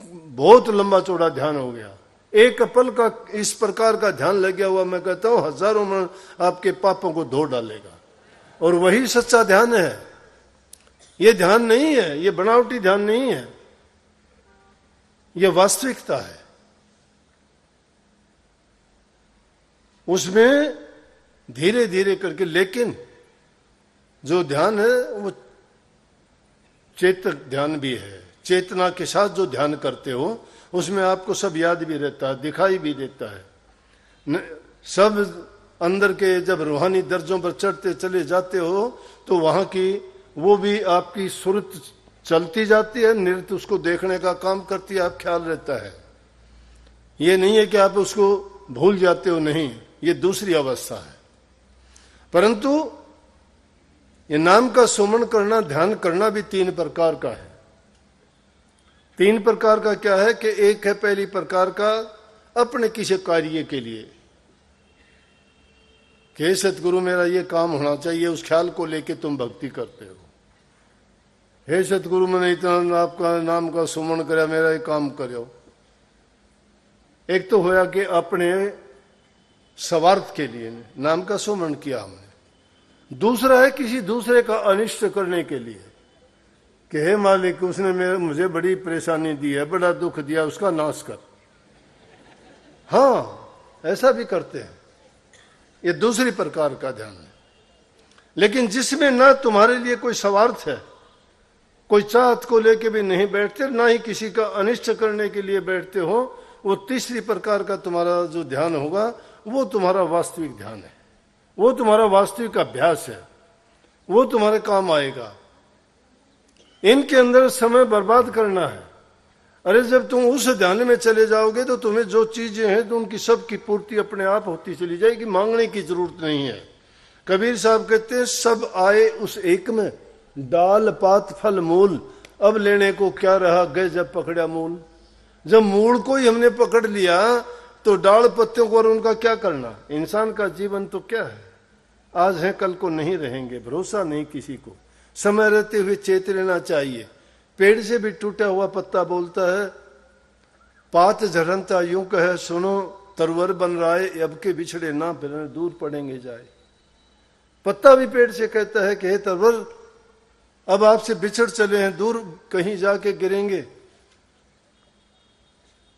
बहुत लंबा चौड़ा ध्यान हो गया। एक पल का इस प्रकार का ध्यान लग गया हुआ, मैं कहता हूं हजारों में आपके पापों को धो डालेगा। और वही सच्चा ध्यान है। ये ध्यान नहीं है, ये बनावटी ध्यान नहीं है। यह वास्तविकता है। उसमें धीरे धीरे करके, लेकिन जो ध्यान है वो चेतक ध्यान भी है। चेतना के साथ जो ध्यान करते हो उसमें आपको सब याद भी रहता है, दिखाई भी देता है। सब अंदर के जब रूहानी दर्जों पर चढ़ते चले जाते हो तो वहां की वो भी आपकी सुरत चलती जाती है, नृत्य उसको देखने का काम करती है, आप ख्याल रहता है। ये नहीं है कि आप उसको भूल जाते हो, नहीं, ये दूसरी अवस्था है। परंतु ये नाम का सुमन करना, ध्यान करना भी 3 प्रकार का है। 3 प्रकार का क्या है कि एक है पहली प्रकार का अपने किसी कार्य के लिए कि हे सतगुरु मेरा ये काम होना चाहिए, उस ख्याल को लेके तुम भक्ति करते हो। हे सतगुरु मैंने इतना आपका नाम का सुमन करा, मेरा ये काम करो। एक तो होया कि अपने स्वार्थ के लिए नाम का सुमन किया हमने। दूसरा है किसी दूसरे का अनिष्ट करने के लिए कि हे मालिक उसने मुझे बड़ी परेशानी दी है, बड़ा दुख दिया, उसका नाश कर। हाँ, ऐसा भी करते हैं, ये दूसरी प्रकार का ध्यान है। लेकिन जिसमें ना तुम्हारे लिए कोई स्वार्थ है, कोई चाहत को लेके भी नहीं बैठते, ना ही किसी का अनिष्ट करने के लिए बैठते हो, वो तीसरी प्रकार का तुम्हारा जो ध्यान होगा वो तुम्हारा वास्तविक ध्यान है, वो तुम्हारा वास्तविक अभ्यास है, वो तुम्हारे काम आएगा। इनके अंदर समय बर्बाद करना है। अरे जब तुम उस ध्यान में चले जाओगे तो तुम्हें जो चीजें हैं तो उनकी सब की पूर्ति अपने आप होती चली जाएगी, मांगने की जरूरत नहीं है। कबीर साहब कहते हैं सब आए उस एक में, डाल पात फल मूल, अब लेने को क्या रहा गए जब पकड़ा मूल। जब मूल को ही हमने पकड़ लिया तो डाल पत्तियों को और उनका क्या करना। इंसान का जीवन तो क्या है, आज है कल को नहीं रहेंगे, भरोसा नहीं किसी को। समय रहते हुए चेत लेना चाहिए। पेड़ से भी टूटा हुआ पत्ता बोलता है, पात झरनता यूं कहे सुनो, तरवर बन रहा है अब के बिछड़े ना फिरने, दूर पड़ेंगे जाए। पत्ता भी पेड़ से कहता है कि हे तरवर अब आपसे बिछड़ चले हैं, दूर कहीं जाके गिरेंगे,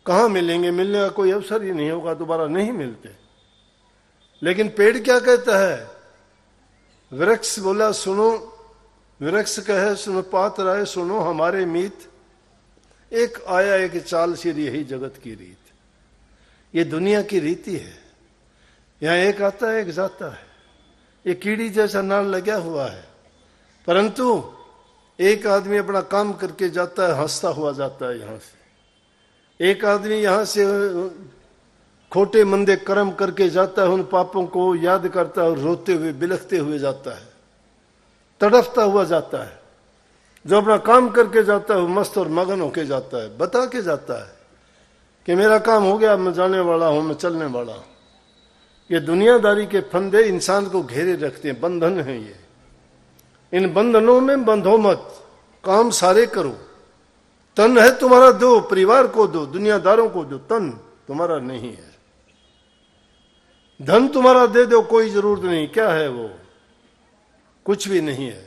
कहां मिलेंगे, मिलने का कोई अवसर ही नहीं होगा, दोबारा नहीं मिलते। लेकिन पेड़ क्या कहता है, वृक्ष बोला सुनो, वृक्ष कहे सुनो पात राय सुनो हमारे मीत, एक आया एक चाल सिर यही जगत की रीत। ये दुनिया की रीति है, यहां एक आता है एक जाता है, ये कीड़ी जैसा नाल लगा हुआ है। परंतु एक आदमी अपना काम करके जाता है, हंसता हुआ जाता है यहां से। एक आदमी यहां से खोटे मंदे कर्म करके जाता है, उन पापों को याद करता है और रोते हुए बिलखते हुए जाता है, तड़फता हुआ जाता है। जो अपना काम करके जाता है वो मस्त और मगन होके जाता है, बता के जाता है कि मेरा काम हो गया, मैं जाने वाला हूं, मैं चलने वाला हूं। ये दुनियादारी के फंदे इंसान को घेरे रखते हैं, बंधन है ये। इन बंधनों में बंधो मत, काम सारे करो। तन है तुम्हारा दो, परिवार को दो, दुनियादारों को दो, तन तुम्हारा नहीं है। धन तुम्हारा दे दो, कोई जरूरत नहीं, क्या है वो, कुछ भी नहीं है।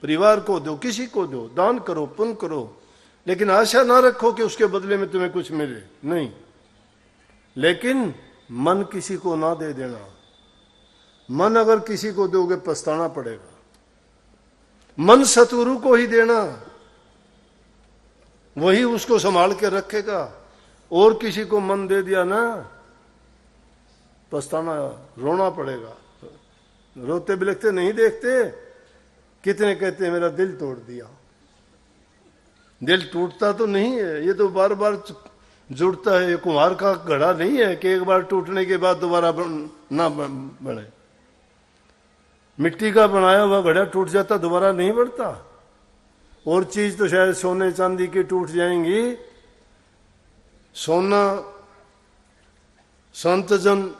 परिवार को दो, किसी को दो, दान करो, पुण्य करो, लेकिन आशा ना रखो कि उसके बदले में तुम्हें कुछ मिले, नहीं। लेकिन मन किसी को ना दे देना। मन अगर किसी को दोगे पछताना पड़ेगा। मन सतगुरु को ही देना, वही उसको संभाल के रखेगा। और किसी को मन दे दिया ना, पछताना, रोना पड़ेगा। रोते बिलखते नहीं देखते, कितने कहते हैं मेरा दिल तोड़ दिया। दिल टूटता तो नहीं है, ये तो बार बार जुड़ता है। ये कुम्हार का घड़ा नहीं है कि एक बार टूटने के बाद दोबारा ना बने। मिट्टी का बनाया हुआ घड़ा टूट जाता दोबारा नहीं बढ़ता। और चीज तो शायद सोने चांदी की टूट जाएंगी, सोना संत जन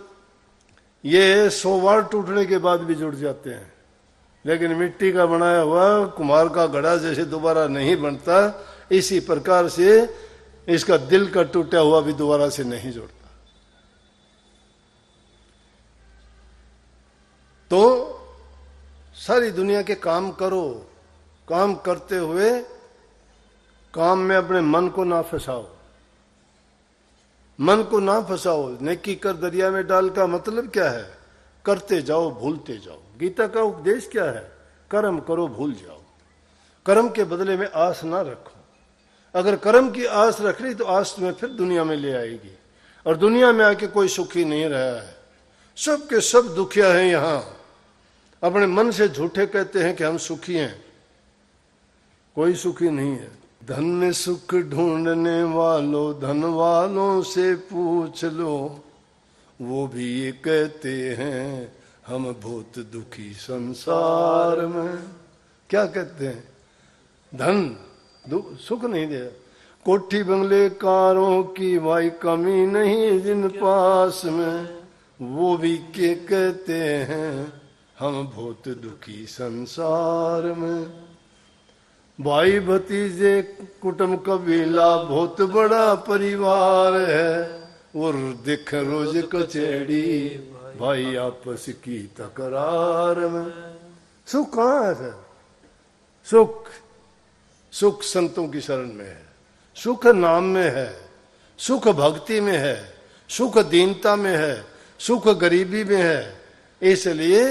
ये 100 बार टूटने के बाद भी जुड़ जाते हैं, लेकिन मिट्टी का बनाया हुआ कुम्हार का घड़ा जैसे दोबारा नहीं बनता, इसी प्रकार से इसका दिल का टूटा हुआ भी दोबारा से नहीं जुड़ता। तो सारी दुनिया के काम करो, काम करते हुए काम में अपने मन को ना फंसाओ। मन को ना फंसाओ। नेकी कर दरिया में डाल का मतलब क्या है? करते जाओ, भूलते जाओ। गीता का उपदेश क्या है? कर्म करो, भूल जाओ। कर्म के बदले में आस ना रखो। अगर कर्म की आस रख ली तो आस तुम्हें फिर दुनिया में ले आएगी, और दुनिया में आके कोई सुखी नहीं रहा है। सब के सब दुखिया हैं। यहां अपने मन से झूठे कहते हैं कि हम सुखी हैं, कोई सुखी नहीं है। धन में सुख ढूंढने वालों, धन वालों से पूछ लो, वो भी ये कहते हैं हम बहुत दुखी संसार में। क्या कहते हैं? धन सुख नहीं दे। कोठी बंगले कारों की भाई कमी नहीं जिन पास में, वो भी के कहते हैं हम बहुत दुखी संसार में। भाई भतीजे कुटुंब कबीला बहुत बड़ा परिवार है, और देख रोज कचेड़ी भाई आपस की तकरार में। सुख कहाँ है? सुख संतों की शरण में है, सुख नाम में है, सुख भक्ति में है, सुख दीनता में है, सुख गरीबी में है। इसलिए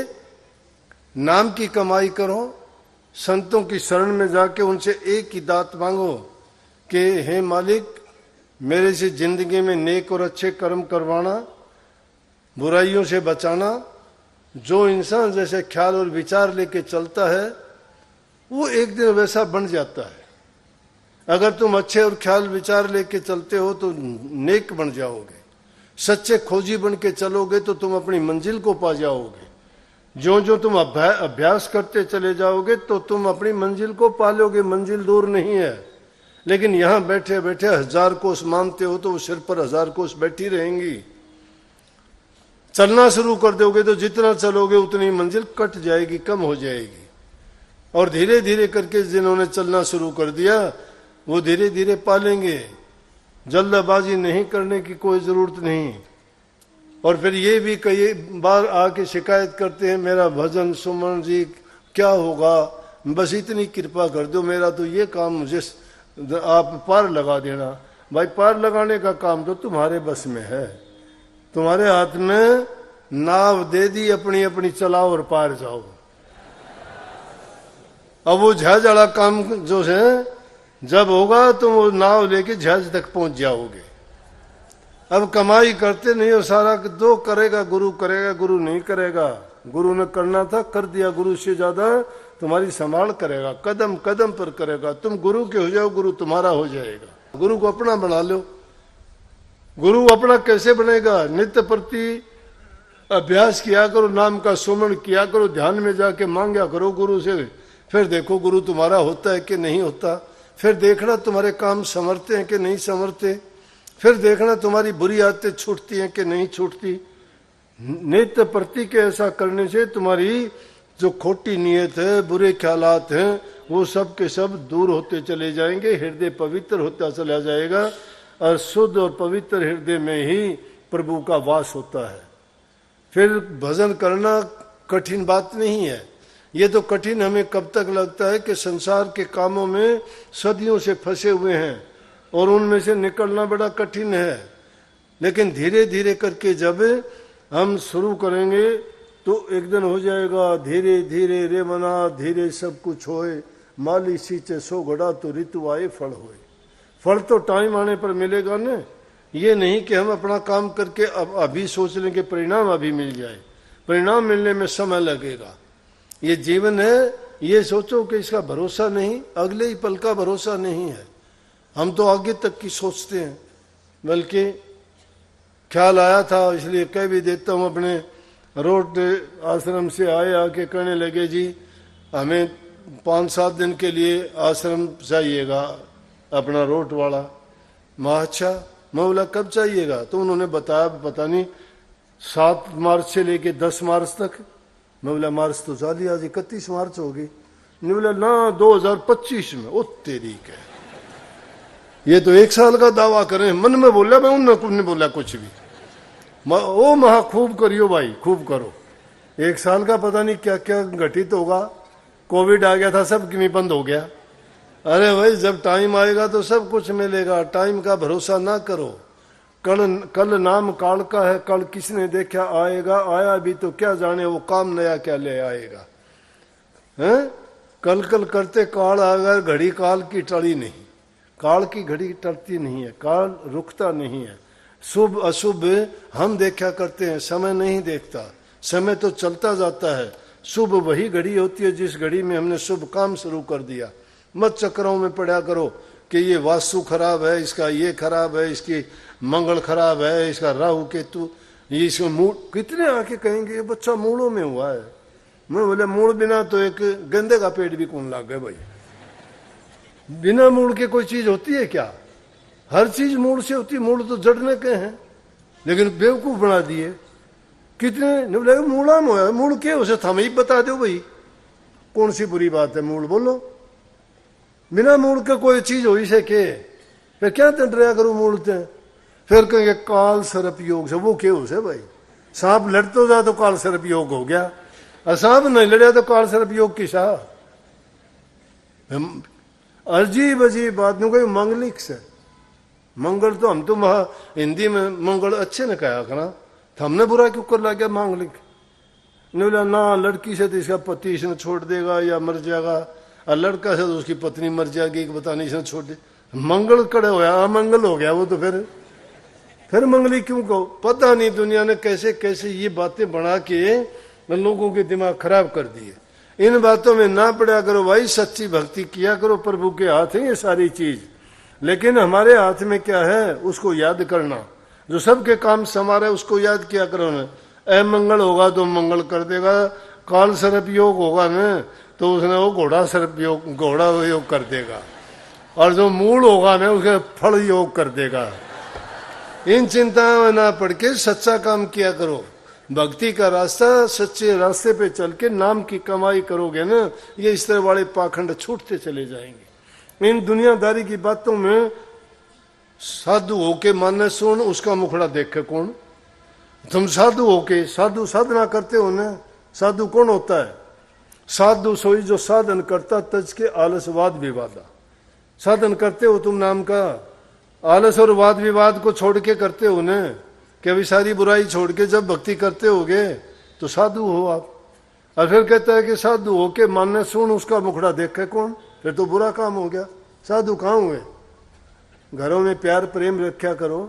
नाम की कमाई करो, संतों की शरण में जाके उनसे एक ही दात मांगो कि हे मालिक, मेरे से जिंदगी में नेक और अच्छे कर्म करवाना, बुराइयों से बचाना। जो इंसान जैसे ख्याल और विचार लेके चलता है वो एक दिन वैसा बन जाता है। अगर तुम अच्छे और ख्याल विचार लेके चलते हो तो नेक बन जाओगे। सच्चे खोजी बन के चलोगे तो तुम अपनी मंजिल को पा जाओगे। जो जो तुम अभ्यास करते चले जाओगे तो तुम अपनी मंजिल को पा लोगे। मंजिल दूर नहीं है, लेकिन यहां बैठे बैठे 1000 कोस मानते हो तो वो सिर पर 1000 कोस बैठी रहेंगी। चलना शुरू कर दोगे तो जितना चलोगे उतनी मंजिल कट जाएगी, कम हो जाएगी। और धीरे धीरे करके जिन्होंने चलना शुरू कर दिया वो धीरे धीरे पालेंगे। जल्दबाजी नहीं करने की कोई जरूरत नहीं। और फिर ये भी कई बार आके शिकायत करते हैं, मेरा भजन सुमन जी क्या होगा, बस इतनी कृपा कर दो, मेरा तो ये काम मुझे आप पार लगा देना। भाई पार लगाने का काम तो तुम्हारे बस में है। तुम्हारे हाथ में नाव दे दी, अपनी अपनी चलाओ और पार जाओ। अब वो जहाज वाला काम जो है जब होगा तो वो नाव लेके जहाज तक पहुंच जाओगे। अब कमाई करते नहीं हो, सारा दो करेगा गुरु, करेगा गुरु नहीं करेगा। गुरु ने करना था कर दिया, गुरु से ज्यादा तुम्हारी संभाल करेगा, कदम कदम पर करेगा। तुम गुरु के हो जाओ, गुरु तुम्हारा हो जाएगा। गुरु को अपना बना लो। गुरु अपना कैसे बनेगा? नित्य प्रति अभ्यास किया करो, नाम का सुमरण किया करो, ध्यान में जाके मांगा करो गुरु से। फिर देखो गुरु तुम्हारा होता है कि नहीं होता। फिर देखना तुम्हारे काम संवरते हैं कि नहीं संवरते। फिर देखना तुम्हारी बुरी आदतें छूटती हैं कि नहीं छूटती। नित्य प्रति के ऐसा करने से तुम्हारी जो खोटी नीयत है, बुरे ख्यालात हैं, वो सब के सब दूर होते चले जाएंगे। हृदय पवित्र होता चला जाएगा और शुद्ध और पवित्र हृदय में ही प्रभु का वास होता है। फिर भजन करना कठिन बात नहीं है। ये तो कठिन हमें कब तक लगता है कि संसार के कामों में सदियों से फंसे हुए हैं और उनमें से निकलना बड़ा कठिन है। लेकिन धीरे धीरे करके जब हम शुरू करेंगे तो एक दिन हो जाएगा। धीरे धीरे रे मना धीरे सब कुछ होए, माली सींचे सो घड़ा तो ऋतु आए फल होए। फल तो टाइम आने पर मिलेगा ना। ये नहीं कि हम अपना काम करके अब अभी सोच लें कि परिणाम अभी मिल जाए। परिणाम मिलने में समय लगेगा। ये जीवन है, ये सोचो कि इसका भरोसा नहीं, अगले ही पल का भरोसा नहीं है। हम तो आगे तक की सोचते हैं। बल्कि ख्याल आया था, इसलिए कह भी देता हूँ, अपने रोड आश्रम से आए, आके कहने लगे जी हमें 5-7 दिन के लिए आश्रम चाहिएगा अपना रोड वाला। मैं अच्छा, मैं बोला कब चाहिएगा? तो उन्होंने बताया पता नहीं 7 मार्च से लेके 10 मार्च तक। मैं बोला मार्च तो चाली, आज 31 मार्च होगी। नहीं बोला ना 2025 में। ओ तेरी के, ये तो 1 साल का दावा करें। मन में बोला, मैं उन्होंने बोला कुछ भी। ओ महा खूब करियो भाई, खूब करो। 1 साल का पता नहीं क्या क्या घटित होगा। कोविड आ गया था, सब किमी बंद हो गया। अरे भाई जब टाइम आएगा तो सब कुछ मिलेगा। टाइम का भरोसा ना करो। कल नाम काल का है, कल किसने देखा आएगा, आया भी तो क्या जाने वो काम नया क्या ले आएगा। हैं? कल कल करते काल आएगा, घड़ी काल की टली नहीं, काल की घड़ी टलती नहीं है, काल रुकता नहीं है। शुभ अशुभ हम देखा करते हैं, समय नहीं देखता, समय तो चलता जाता है। शुभ वही घड़ी होती है जिस घड़ी में हमने शुभ काम शुरू कर दिया। मत चक्रों में पड़ा करो कि ये वास्तु खराब है, इसका ये खराब है, इसकी मंगल खराब है, इसका राहु केतु, ये इसमें मूड, कितने आके कहेंगे ये बच्चा मूड़ों में हुआ है। मैं बोले मूड़ बिना तो एक गेंदे का पेड़ भी कौन लाग गए भाई। बिना मूड़ के कोई चीज होती है क्या? हर चीज मूड़ से होती है, मूड़ तो जड़ने के हैं, लेकिन बेवकूफ बना दिए कितने। बोले मूड़ा में है, मूड़ के उसे थम ही बता दो भाई, कौन सी बुरी बात है मूड़ बोलो। बिना मूड़ के कोई चीज हो इसे के, फिर क्या तंडरा करो मूड़ते। फिर कहेंगे काल सर्प योग से, वो क्या उसे भाई, सांप लड़ तो जा तो काल सर्प योग हो गया, और सांप नहीं लड़े तो काल सर्प योग की शाह। अजीब अजीब बात नहीं, कोई मंगलिक से मंगल तो हम तो हिंदी में मंगल अच्छे ने कहा करा, तो हमने बुरा क्यों कर लगा मांगलिक। नहीं बोला ना लड़की से तो इसका पति इसने छोड़ देगा या मर जाएगा, और लड़का से तो उसकी पत्नी मर जाएगी, पता नहीं इसने छोड़ दे। मंगल कड़े हो गया, अमंगल हो गया वो तो। फिर मंगली क्यों कहो? पता नहीं दुनिया ने कैसे कैसे ये बातें बना के लोगों के दिमाग खराब कर दिए। इन बातों में ना पड़ा करो भाई, सच्ची भक्ति किया करो, प्रभु के हाथ है ये सारी चीज। लेकिन हमारे हाथ में क्या है उसको याद करना, जो सबके काम संवारे उसको याद किया करो ना। अमंगल होगा तो मंगल कर देगा, काल सर्प योग होगा ना तो उसने वो घोड़ा सर्प योग, घोड़ा योग कर देगा, और जो मूल होगा ना उसके फल योग कर देगा। इन चिंताओं में ना पड़ के सच्चा काम किया करो। भक्ति का रास्ता, सच्चे रास्ते पे चल के नाम की कमाई करोगे ना, ये इस तरह वाले पाखंड छूटते चले जाएंगे। इन दुनियादारी की बातों में साधु होके माने सुन, उसका मुखड़ा देख के कौन। तुम साधु होके, साधु साधना करते हो ना, साधु कौन होता है? साधु सोई जो साधन करता तज के आलसवाद विवादा। साधन करते हो तुम नाम का, आलस और वाद विवाद को छोड़ के करते हो ना, कि अभी सारी बुराई छोड़ के जब भक्ति करते होगे तो साधु हो आप। और फिर कहता है कि साधु हो के मानने सुन, उसका मुखड़ा देखे कौन, फिर तो बुरा काम हो गया। साधु कहाँ हुए? घरों में प्यार प्रेम रखा करो,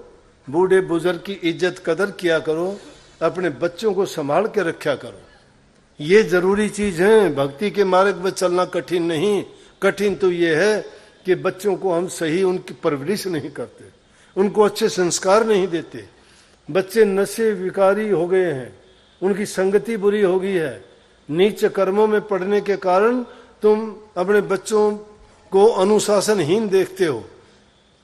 बूढ़े बुजुर्ग की इज्जत कदर किया करो, अपने बच्चों को संभाल के रखा करो। ये जरूरी चीज है। भक्ति के मार्ग में चलना कठिन नहीं, कठिन तो ये है कि बच्चों को हम सही उनकी परवरिश नहीं करते, उनको अच्छे संस्कार नहीं देते। बच्चे नशे विकारी हो गए हैं, उनकी संगति बुरी हो गई है, नीच कर्मों में पड़ने के कारण तुम अपने बच्चों को अनुशासनहीन देखते हो।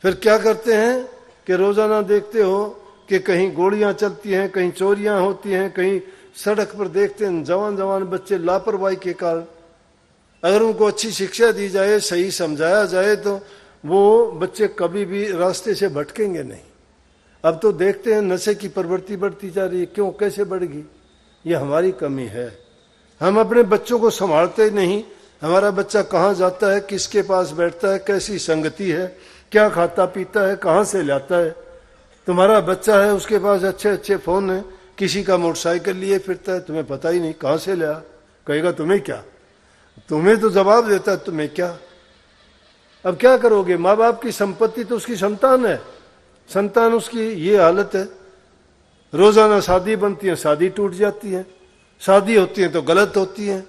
फिर क्या करते हैं कि रोजाना देखते हो कि कहीं गोलियां चलती हैं, कहीं चोरियां होती हैं, कहीं सड़क पर देखते हैं जवान जवान बच्चे लापरवाही के कारण। अगर उनको अच्छी शिक्षा दी जाए, सही समझाया जाए तो वो बच्चे कभी भी रास्ते से भटकेंगे नहीं। अब तो देखते हैं नशे की प्रवृत्ति बढ़ती जा रही है। क्यों, कैसे बढ़गी? ये हमारी कमी है। हम अपने बच्चों को संभालते नहीं। हमारा बच्चा कहाँ जाता है, किसके पास बैठता है, कैसी संगति है, क्या खाता पीता है, कहाँ से लाता है। तुम्हारा बच्चा है, उसके पास अच्छे अच्छे फोन है, किसी का मोटरसाइकिल लिए फिरता है, तुम्हें पता ही नहीं कहाँ से लिया। कहेगा तुम्हें क्या, तुम्हें तो जवाब देता है तुम्हें क्या। अब क्या करोगे? माँ बाप की संपत्ति तो उसकी संतान है, संतान उसकी ये हालत है। रोजाना शादी बनती है, शादी टूट जाती है, शादी होती है तो गलत होती है।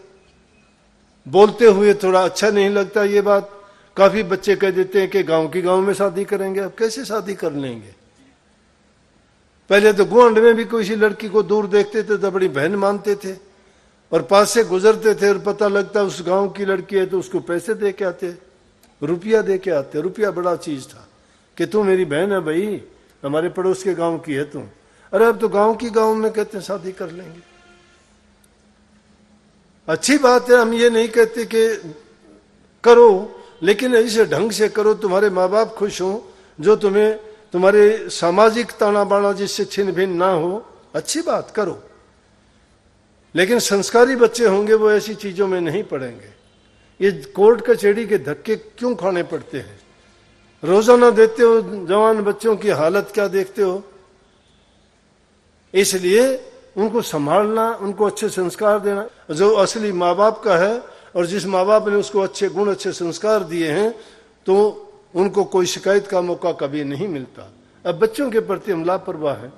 बोलते हुए थोड़ा अच्छा नहीं लगता ये बात। काफी बच्चे कह देते हैं कि गांव की गांव में शादी करेंगे। अब कैसे शादी कर लेंगे? पहले तो गुआंड में भी किसी लड़की को दूर देखते थे तो बड़ी बहन मानते थे, और पास से गुजरते थे और पता लगता उस गांव की लड़की है तो उसको पैसे दे के आते, रुपया दे के आते। रुपया बड़ा चीज था कि तू मेरी बहन है भाई, हमारे पड़ोस के गांव की है तू। अरे अब तो गांव की गांव में कहते हैं शादी कर लेंगे। अच्छी बात है, हम ये नहीं कहते कि करो, लेकिन ऐसे ढंग से करो तुम्हारे माँ बाप खुश हो, जो तुम्हें तुम्हारे सामाजिक ताना बाना जिससे छिन्न भिन्न ना हो। अच्छी बात करो, लेकिन संस्कारी बच्चे होंगे वो ऐसी चीजों में नहीं पड़ेंगे। ये कोर्ट कचहरी के धक्के क्यों खाने पड़ते हैं? रोजाना देते हो जवान बच्चों की हालत क्या देखते हो? इसलिए उनको संभालना, उनको अच्छे संस्कार देना, जो असली माँ बाप का है और जिस माँ बाप ने उसको अच्छे गुण, अच्छे संस्कार दिए हैं, तो उनको कोई शिकायत का मौका कभी नहीं मिलता। अब बच्चों के प्रति हम लापरवाह हैं।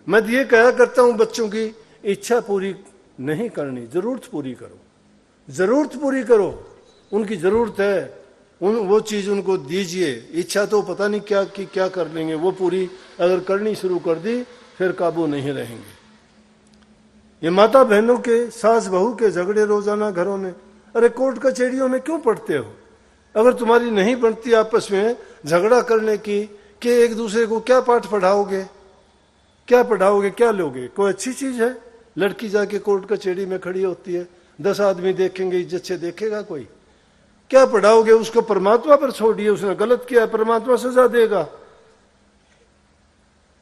मैं ये कहा करता हूं, बच्चों की इच्छा पूरी नहीं करनी, जरूरत पूरी करो, जरूरत पूरी करो। उनकी जरूरत है, वो चीज उनको दीजिए। इच्छा तो पता नहीं क्या की क्या कर लेंगे, वो पूरी अगर करनी शुरू कर दी फिर काबू नहीं रहेंगे। ये माता बहनों के, सास बहू के झगड़े रोजाना घरों में, अरे कोर्ट कचहरियों में क्यों पढ़ते हो? अगर तुम्हारी नहीं बनती आपस में झगड़ा करने की, कि एक दूसरे को क्या पाठ पढ़ाओगे, क्या पढ़ाओगे, क्या लोगे? कोई अच्छी चीज है? लड़की जाके कोर्ट कचहरी में खड़ी होती है, 10 आदमी देखेंगे, इज्जत से देखेगा कोई? क्या पढ़ाओगे उसको? परमात्मा पर छोड़िए, उसने गलत किया, परमात्मा सजा देगा।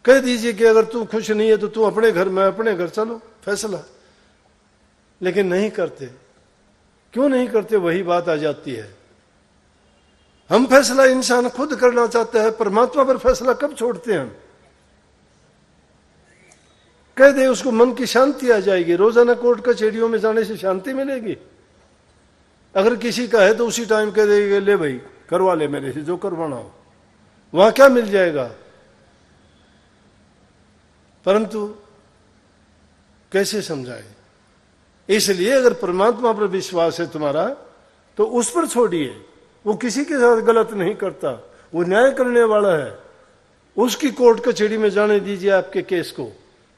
कह दीजिए कि अगर तू खुश नहीं है तो तू अपने घर, मैं अपने घर, चलो फैसला। लेकिन नहीं करते। क्यों नहीं करते? वही बात आ जाती है। हम फैसला इंसान खुद करना चाहता है, परमात्मा पर फैसला कब छोड़ते हैं हम? कह दे उसको, मन की शांति आ जाएगी। रोजाना कोर्ट कचहरियों में जाने से शांति मिलेगी? अगर किसी का है तो उसी टाइम कह देगा, ले भाई करवा ले मेरे से जो करवाना हो। वहां क्या मिल जाएगा? परंतु कैसे समझाए? इसलिए अगर परमात्मा पर विश्वास है तुम्हारा तो उस पर छोड़िए। वो किसी के साथ गलत नहीं करता, वो न्याय करने वाला है। उसकी कोर्ट कचहरी में जाने दीजिए आपके केस को।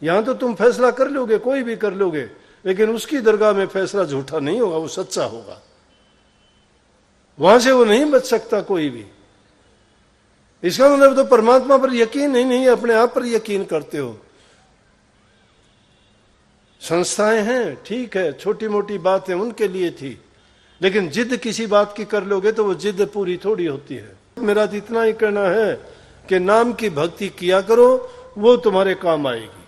यहां तो तुम फैसला कर लोगे, कोई भी कर लोगे, लेकिन उसकी दरगाह में फैसला झूठा नहीं होगा, वो सच्चा होगा। वहां से वो नहीं बच सकता कोई भी। इसका मतलब तो परमात्मा पर यकीन ही नहीं, अपने आप पर यकीन करते हो। संस्थाएं हैं, ठीक है, छोटी मोटी बातें उनके लिए थी, लेकिन जिद किसी बात की कर लोगे तो वो जिद पूरी थोड़ी होती है। मेरा तो इतना ही कहना है कि नाम की भक्ति किया करो, वो तुम्हारे काम आएगी।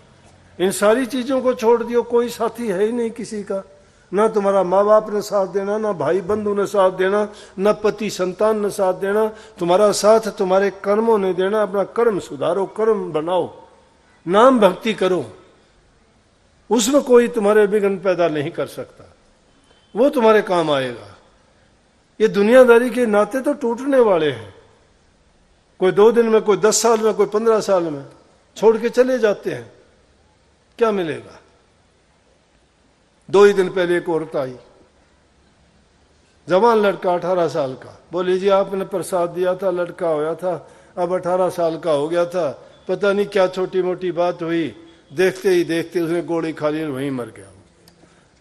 इन सारी चीजों को छोड़ दियो, कोई साथी है ही नहीं किसी का। ना तुम्हारा माँ बाप ने साथ देना, ना भाई बंधु ने साथ देना, ना पति संतान ने साथ देना। तुम्हारा साथ तुम्हारे कर्मों ने देना। अपना कर्म सुधारो, कर्म बनाओ, नाम भक्ति करो, उसमें कोई तुम्हारे विघ्न पैदा नहीं कर सकता, वो तुम्हारे काम आएगा। ये दुनियादारी के नाते तो टूटने वाले हैं। कोई 2 दिन में, कोई 10 साल में, कोई 15 साल में छोड़ के चले जाते हैं। क्या मिलेगा? 2 ही दिन पहले एक औरत आई, जवान लड़का 18 साल का। बोले जी आपने प्रसाद दिया था, लड़का होया था, अब 18 साल का हो गया था, पता नहीं क्या छोटी मोटी बात हुई, देखते ही देखते उसने गोली खा ली और वहीं मर गया।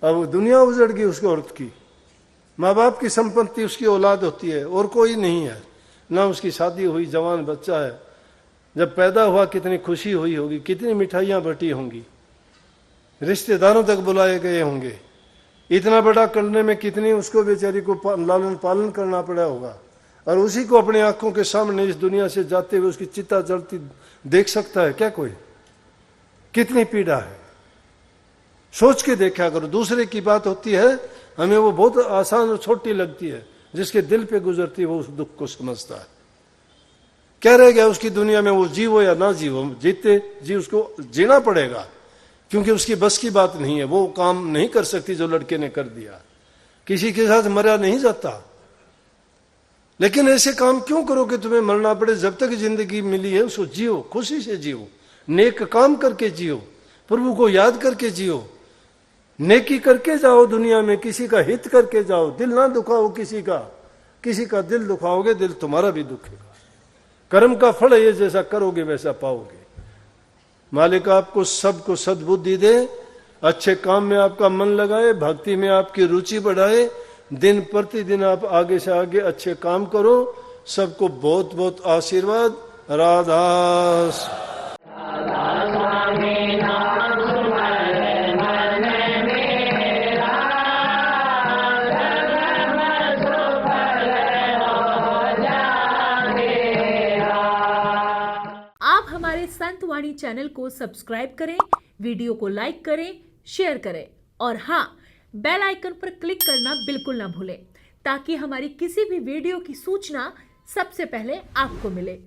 अब दुनिया उजड़ गई उसकी औरत की। माँ बाप की संपत्ति उसकी औलाद होती है और कोई नहीं है, ना उसकी शादी हुई, जवान बच्चा है। जब पैदा हुआ कितनी खुशी हुई होगी, कितनी मिठाइयां बटी होंगी, रिश्तेदारों तक बुलाए गए होंगे। इतना बड़ा करने में कितनी उसको बेचारी को लालन पालन करना पड़ा होगा। और उसी को अपनी आंखों के सामने इस दुनिया से जाते हुए उसकी चिता जलती देख सकता है क्या कोई? कितनी पीड़ा है, सोच के देखा करो। दूसरे की बात होती है, हमें वो बहुत आसान और छोटी लगती है, जिसके दिल पे गुजरती है वो उस दुख को समझता है। क्या रह गया उसकी दुनिया में? वो जीवो या ना जीवो, जीते जी उसको जीना पड़ेगा, क्योंकि उसकी बस की बात नहीं है। वो काम नहीं कर सकती जो लड़के ने कर दिया। किसी के साथ मरा नहीं जाता। लेकिन ऐसे काम क्यों करो कि तुम्हें मरना पड़े? जब तक जिंदगी मिली है उसको जियो, खुशी से जियो, नेक काम करके जियो, प्रभु को याद करके जियो, नेकी करके जाओ दुनिया में, किसी का हित करके जाओ, दिल ना दुखाओ किसी का। किसी का दिल दुखाओगे, दिल तुम्हारा भी दुखेगा। कर्म का फल है, जैसा करोगे वैसा पाओगे। मालिक आपको सबको सद्बुद्धि दे, अच्छे काम में आपका मन लगाए, भक्ति में आपकी रुचि बढ़ाए, दिन प्रतिदिन आप आगे से आगे अच्छे काम करो। सबको बहुत बहुत आशीर्वाद। राधा हमारे संत वाणी चैनल को सब्सक्राइब करें, वीडियो को लाइक करें, शेयर करें और हाँ, बेल आइकन पर क्लिक करना बिल्कुल ना भूलें, ताकि हमारी किसी भी वीडियो की सूचना सबसे पहले आपको मिले।